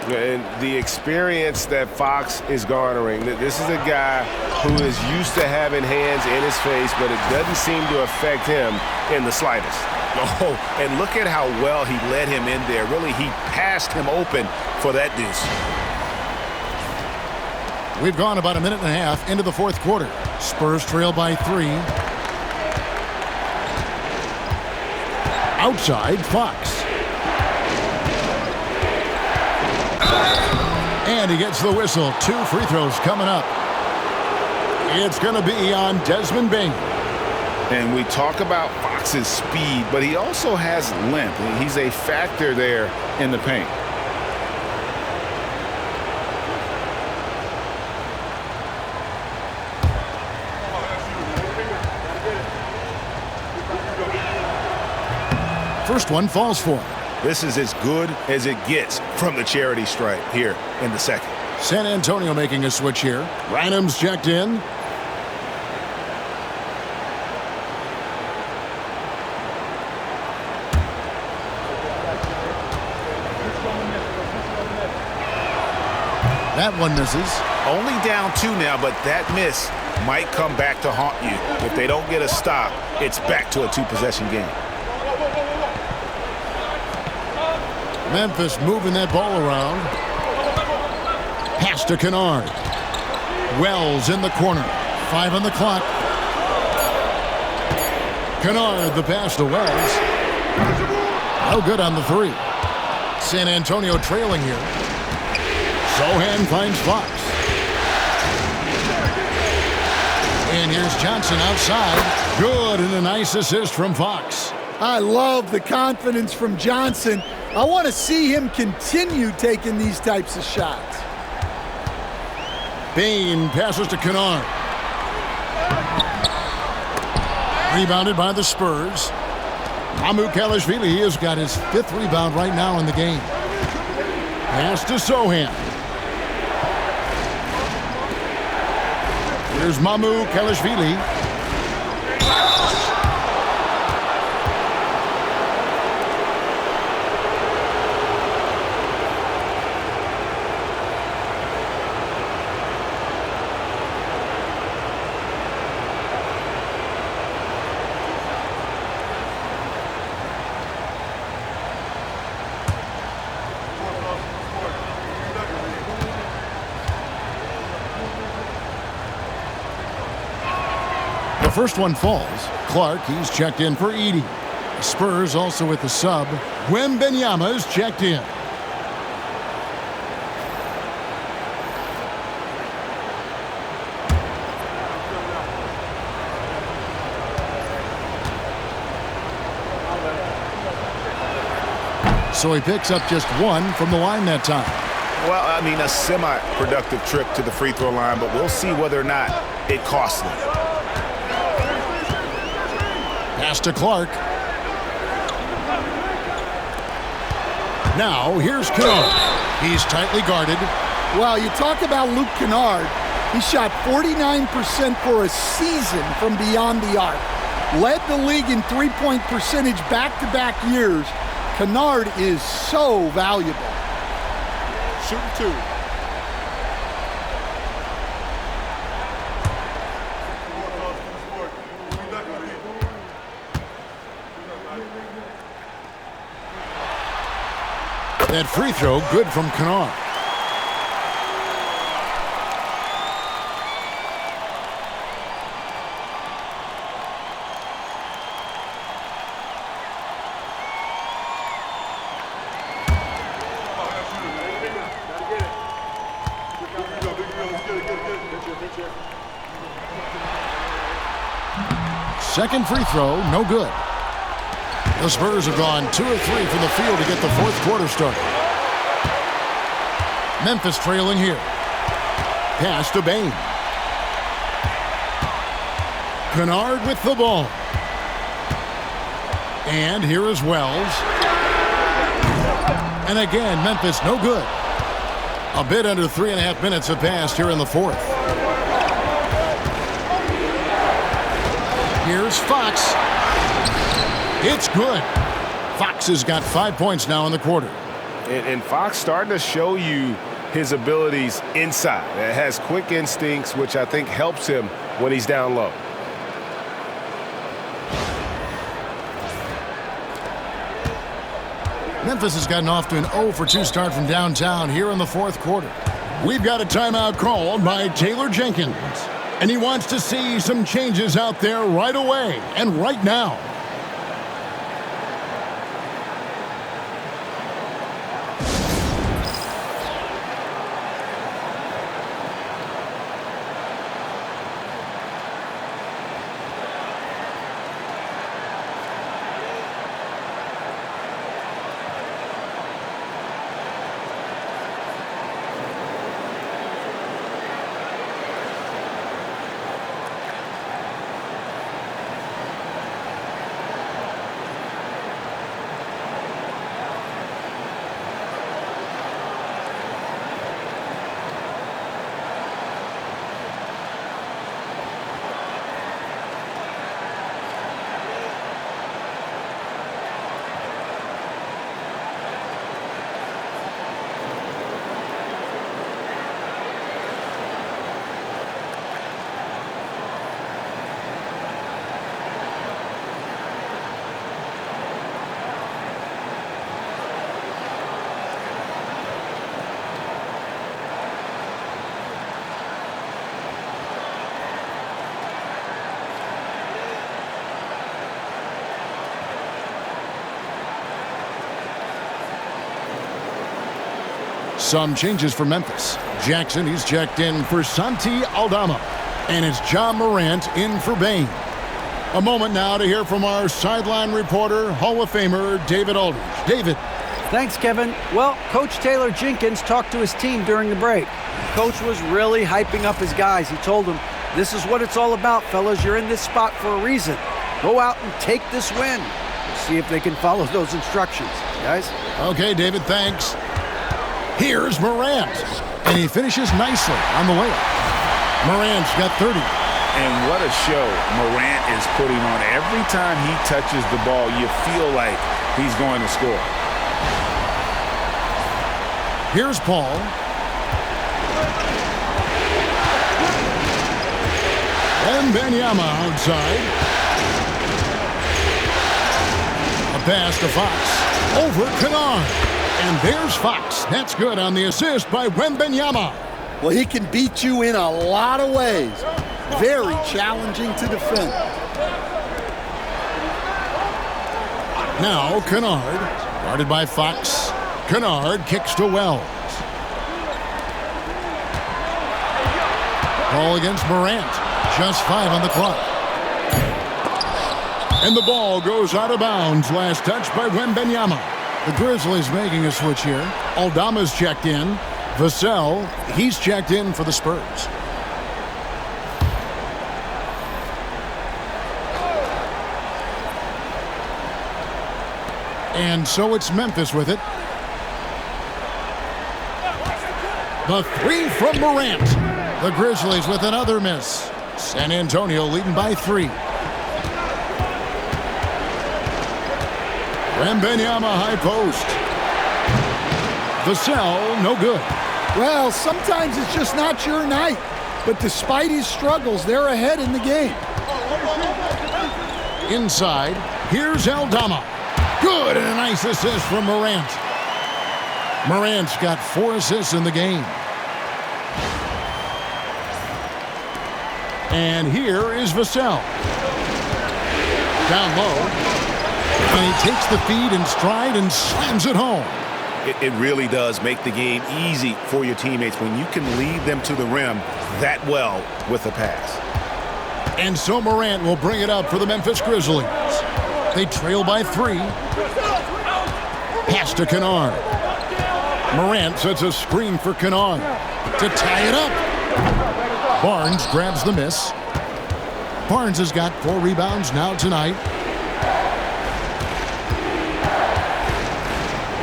And the experience that Fox is garnering, this is a guy who is used to having hands in his face, but it doesn't seem to affect him in the slightest. Oh, and look at how well he led him in there. Really, he passed him open for that deuce. We've gone about a minute and a half into the fourth quarter. Spurs trail by 3. Outside, Fox. And he gets the whistle. 2 free throws coming up. It's going to be on Desmond Bane. And we talk about Fox's speed, but he also has length. He's a factor there in the paint. First one falls for him. This is as good as it gets from the charity stripe here in the second. San Antonio making a switch here. Rynham's checked in. That one misses. Only down 2 now, but that miss might come back to haunt you. If they don't get a stop, it's back to a 2-possession game. Memphis moving that ball around. Pass to Kennard. Wells in the corner. 5 on the clock. Kennard, the pass to Wells. No good on the 3. San Antonio trailing here. Sohan finds Fox. And here's Johnson outside. Good, and a nice assist from Fox. I love the confidence from Johnson. I want to see him continue taking these types of shots. Bane passes to Kennard. Rebounded by the Spurs. Mamukelashvili has got his 5th rebound right now in the game. Pass to Sohan. Here's Mamukelashvili. The first one falls. Clark, he's checked in for Edey. The Spurs also with the sub. Wembanyama's checked in. So he picks up just 1 from the line that time. Well, I mean, a semi-productive trip to the free throw line, but we'll see whether or not it costs them. Pass to Clark. Now, here's Kennard. He's tightly guarded. Well, you talk about Luke Kennard. He shot 49% for a season from beyond the arc. Led the league in three-point percentage back-to-back years. Kennard is so valuable. Shooting 2. That free throw good from Kennard. Second free throw, no good. The Spurs have gone 2 of 3 from the field to get the 4th quarter started. Memphis trailing here. Pass to Bane. Kennard with the ball. And here is Wells. And again, Memphis no good. A bit under 3.5 minutes have passed here in the 4th. Here's Fox. It's good. Fox has got 5 points now in the quarter. And Fox starting to show you his abilities inside. It has quick instincts, which I think helps him when he's down low. Memphis has gotten off to an 0 for 2 start from downtown here in the 4th quarter. We've got a timeout called by Taylor Jenkins. And he wants to see some changes out there right away and right now. Some changes for Memphis. Jackson, he's checked in for Santi Aldama. And it's John Morant in for Bane. A moment now to hear from our sideline reporter, Hall of Famer David Aldridge. David. Thanks, Kevin. Well, Coach Taylor Jenkins talked to his team during the break. Coach was really hyping up his guys. He told them, this is what it's all about, fellas. You're in this spot for a reason. Go out and take this win. We'll see if they can follow those instructions, guys. Okay, David, thanks. Here's Morant. And he finishes nicely on the layup. Morant's got 30. And what a show Morant is putting on. Every time he touches the ball, you feel like he's going to score. Here's Paul. And Wembanyama outside. A pass to Fox. Over Kennard. And there's Fox. That's good on the assist by Wembanyama. Well, he can beat you in a lot of ways. Very challenging to defend. Now Kennard, guarded by Fox. Kennard kicks to Wells. Ball against Morant. Just 5 on the clock. And the ball goes out of bounds. Last touch by Wembanyama. The Grizzlies making a switch here. Aldama's checked in. Vassell, he's checked in for the Spurs. And so it's Memphis with it. The 3 from Morant. The Grizzlies with another miss. San Antonio leading by 3. Wembanyama high post. Vassell, no good. Well, sometimes it's just not your night. But despite his struggles, they're ahead in the game. Inside, here's Aldama. Good, and a nice assist from Morant. Morant's got 4 assists in the game. And here is Vassell. Down low. And he takes the feed in stride and slams it home. It really does make the game easy for your teammates when you can lead them to the rim that well with a pass. And so Morant will bring it up for the Memphis Grizzlies. They trail by 3. Pass to Kennard. Morant sets a screen for Kennard to tie it up. Barnes grabs the miss. Barnes has got 4 rebounds now tonight.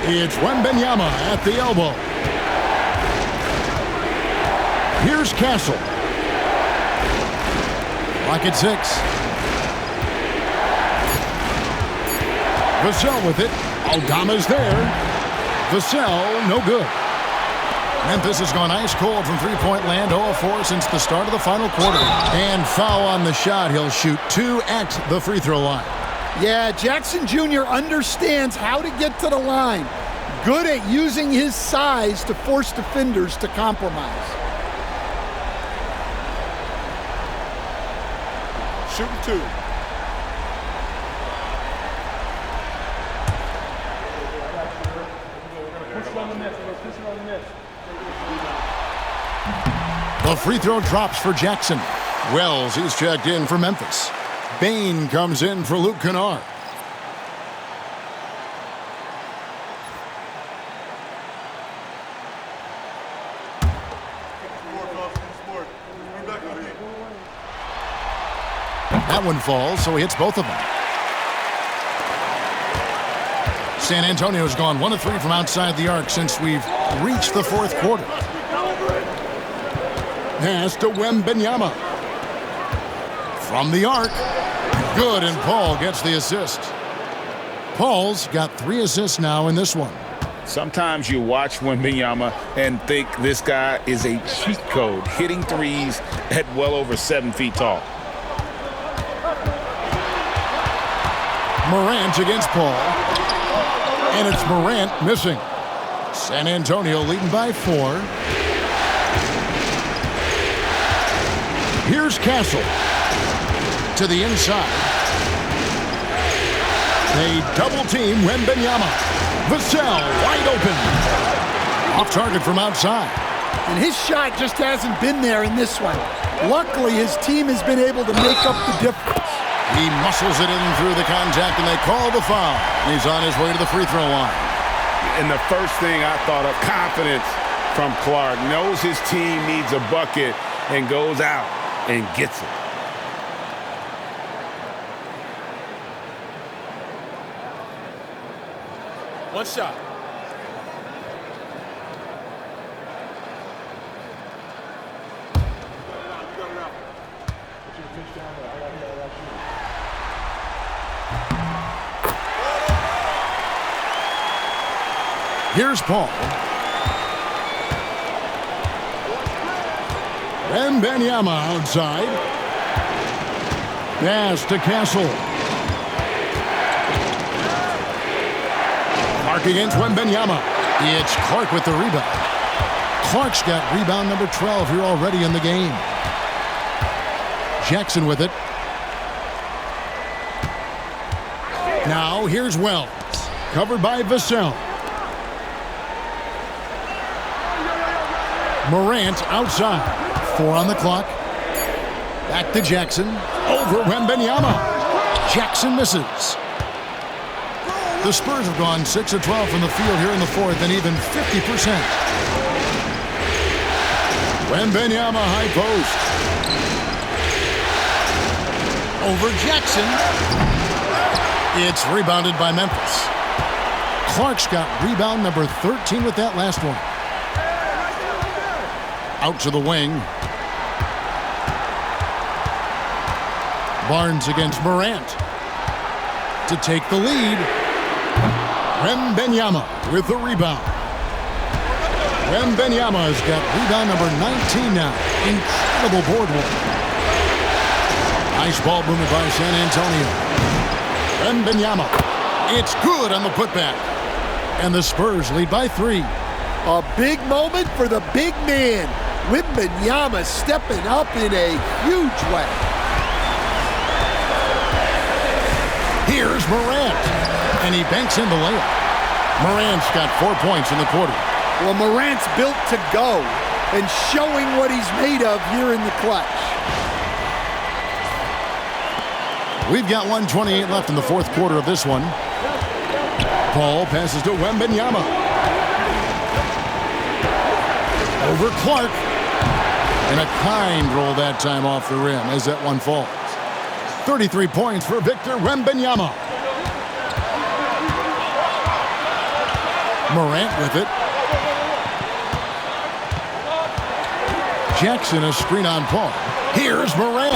It's Wembanyama at the elbow. Here's Castle. Clock at 6. Vassell with it. Aldama's there. Vassell, no good. Memphis has gone ice cold from three-point land, 0-4 since the start of the final quarter. And foul on the shot. He'll shoot 2 at the free throw line. Yeah, Jackson Jr. understands how to get to the line. Good at using his size to force defenders to compromise. Shooting 2. The free throw drops for Jackson. Wells, he's checked in for Memphis. Bane comes in for Luke Kennard. That one falls, so he hits both of them. San Antonio's gone 1 of 3 from outside the arc since we've reached the 4th quarter. Pass to Wembanyama. From the arc. Good, and Paul gets the assist. Paul's got 3 assists now in this one. Sometimes you watch Wembanyama and think this guy is a cheat code, hitting threes at well over 7 feet tall. Morant against Paul. And it's Morant missing. San Antonio leading by 4. Here's Castle. To the inside. They double team Wembanyama. Vassell wide open. Off target from outside. And his shot just hasn't been there in this one. Luckily, his team has been able to make up the difference. He muscles it in through the contact, and they call the foul. He's on his way to the free throw line. And the first thing I thought of, confidence from Clark. Knows his team needs a bucket and goes out and gets it. One shot. Here's Paul. Wembanyama outside. Pass to Castle. Clark against Wembanyama. It's Clark with the rebound. Clark's got rebound number 12 here already in the game. Jackson with it. Now here's Wells. Covered by Vassell. Morant outside. 4 on the clock. Back to Jackson. Over Wembanyama. Jackson misses. The Spurs have gone 6 of 12 from the field here in the fourth and even 50%. Wembanyama high post. Over Jackson. It's rebounded by Memphis. Clark's got rebound number 13 with that last one. Out to the wing. Barnes against Morant. To take the lead. Wembanyama with the rebound. Wembanyama's got rebound number 19 now. Incredible board work. Nice ball movement by San Antonio. Wembanyama. It's good on the putback. And the Spurs lead by 3. A big moment for the big man. Wembanyama stepping up in a huge way. Here's Morant. And he banks in the layup. Morant's got 4 points in the quarter. Well, Morant's built to go and showing what he's made of here in the clutch. We've got 1:28 left in the fourth quarter of this one. Paul passes to Wembanyama. Over Clark. And a kind roll that time off the rim as that one falls. 33 points for Victor Wembanyama. Morant with it. Jackson a screen on Paul. Here's Morant.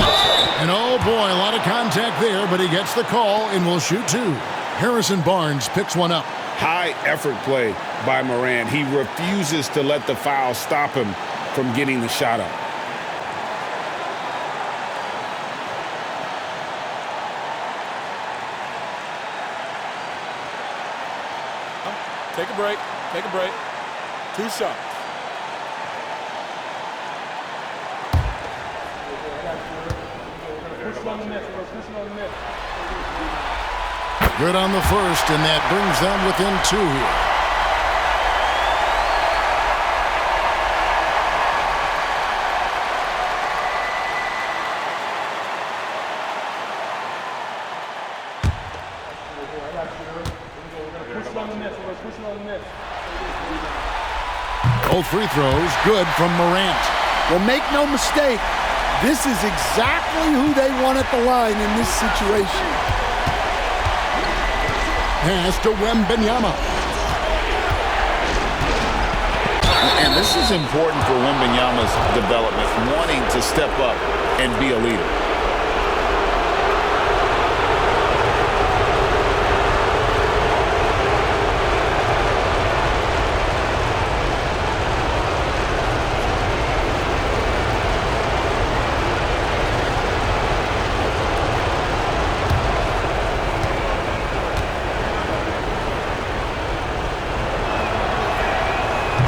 And oh boy, a lot of contact there, but he gets the call and will shoot 2. Harrison Barnes picks one up. High effort play by Morant. He refuses to let the foul stop him from getting the shot up. Take a break. Take a break. 2 shots. Good on the first, and that brings them within 2 here. Both free throws good from Morant. Well, make no mistake, this is exactly who they want at the line in this situation. Pass to Wembanyama. And this is important for Wembanyama's development, wanting to step up and be a leader.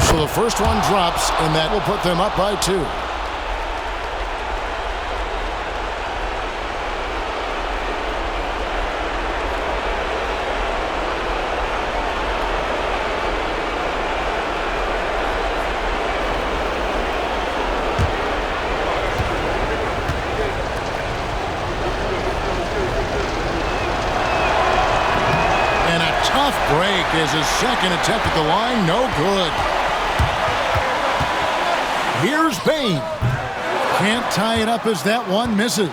So the first one drops, and that will put them up by 2. is his second attempt at the line. No good. Here's Payne. Can't tie it up as that one misses.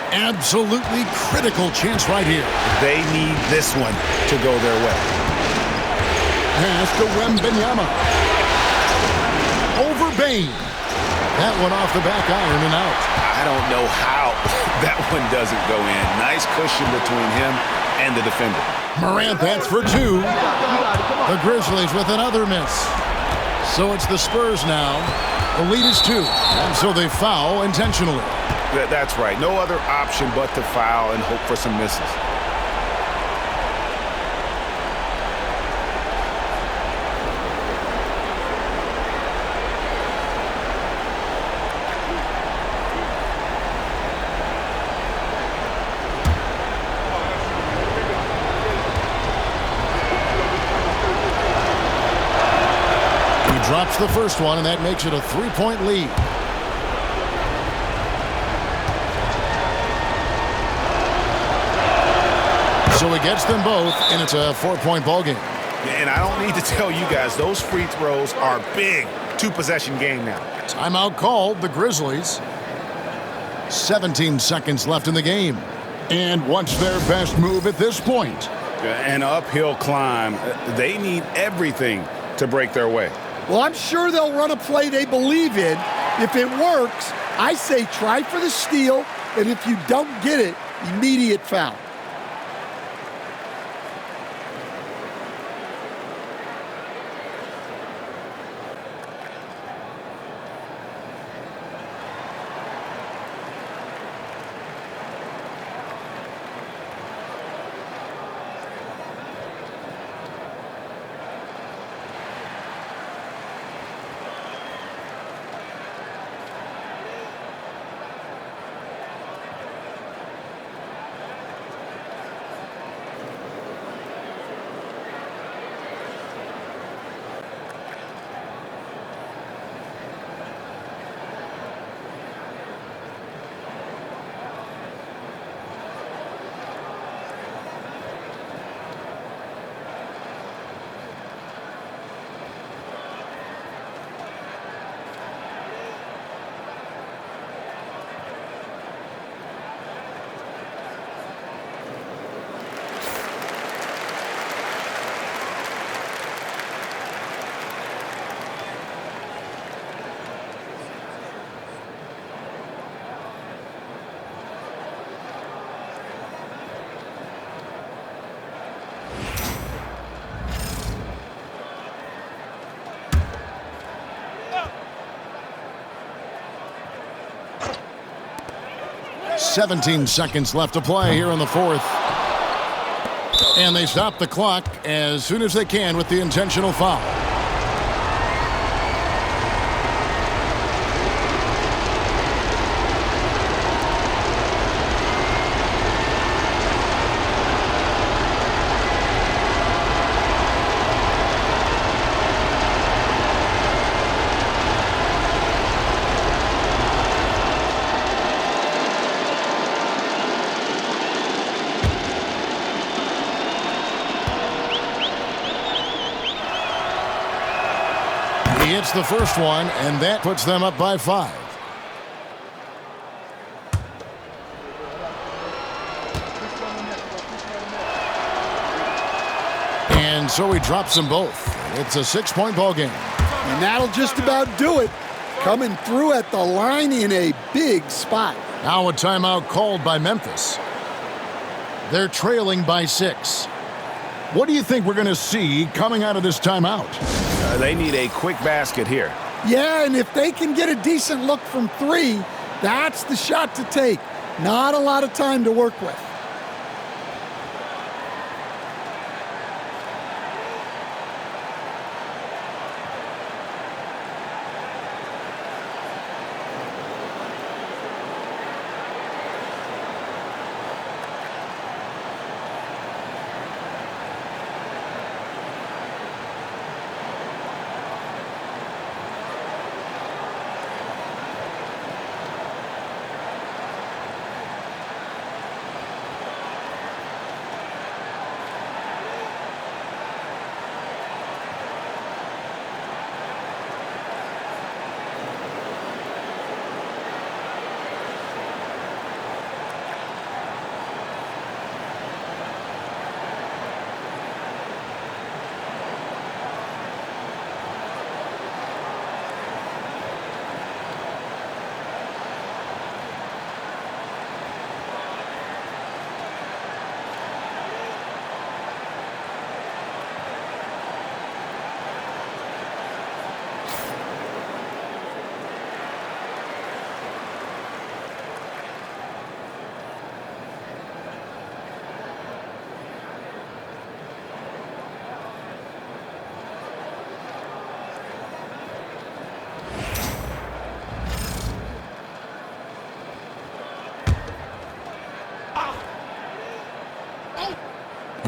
Absolutely critical chance right here. They need this one to go their way. Pass to Wembanyama. Over Bain. That one off the back iron and out. I don't know how that one doesn't go in. Nice cushion between him and the defender. Morant, that's for two. The Grizzlies with another miss. So it's the Spurs now. The lead is 2. And so they foul intentionally. That's right. No other option but to foul and hope for some misses. Drops the first one, and that makes it a 3-point lead. So he gets them both, and it's a 4-point ball game. And I don't need to tell you guys, those free throws are big. 2-possession game now. Timeout called, the Grizzlies. 17 seconds left in the game. And what's their best move at this point? An uphill climb. They need everything to break their way. Well, I'm sure they'll run a play they believe in. If it works, I say try for the steal, and if you don't get it, immediate foul. .17 seconds left to play here in the fourth. And they stop the clock as soon as they can with the intentional foul. He hits the first one, and that puts them up by 5. And so he drops them both. It's a 6-point ball game. And that'll just about do it. Coming through at the line in a big spot. Now a timeout called by Memphis. They're trailing by 6. What do you think we're going to see coming out of this timeout? They need a quick basket here. Yeah, and if they can get a decent look from 3, that's the shot to take. Not a lot of time to work with.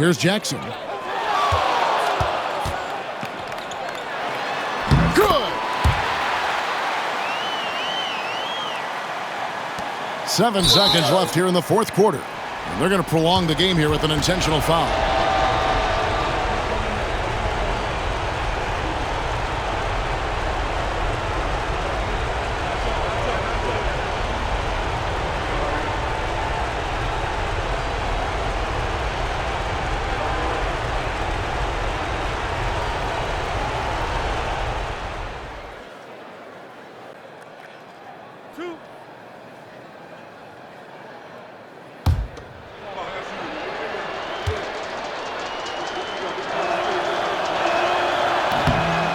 Here's Jackson. Good! 7 seconds left here in the fourth quarter. And they're going to prolong the game here with an intentional foul.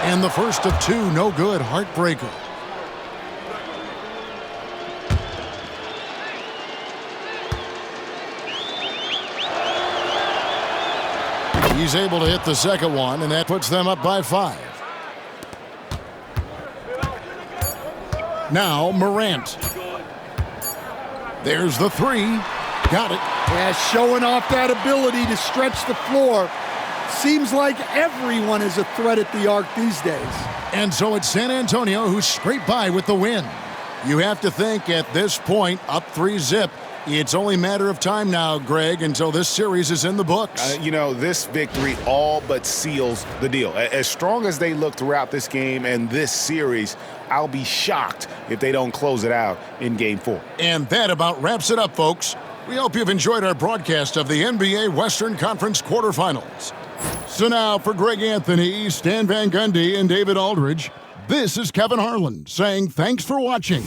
And the first of 2, no good, heartbreaker. He's able to hit the second one, and that puts them up by 5. Now Morant. There's the 3. Got it. Yeah, showing off that ability to stretch the floor. Seems like everyone is a threat at the arc these days. And so it's San Antonio who scraped by with the win. You have to think at this point, up 3-zip, it's only a matter of time now, Greg, until this series is in the books. This victory all but seals the deal. As strong as they look throughout this game and this series, I'll be shocked if they don't close it out in Game 4. And that about wraps it up, folks. We hope you've enjoyed our broadcast of the NBA Western Conference quarterfinals. So now for Greg Anthony, Stan Van Gundy, and David Aldridge, this is Kevin Harlan saying thanks for watching.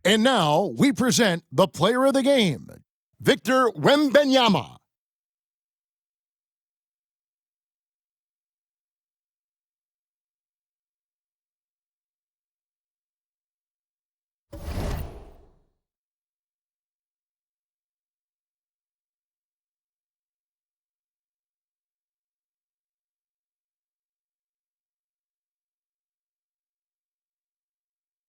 And now we present the player of the game, Victor Wembanyama.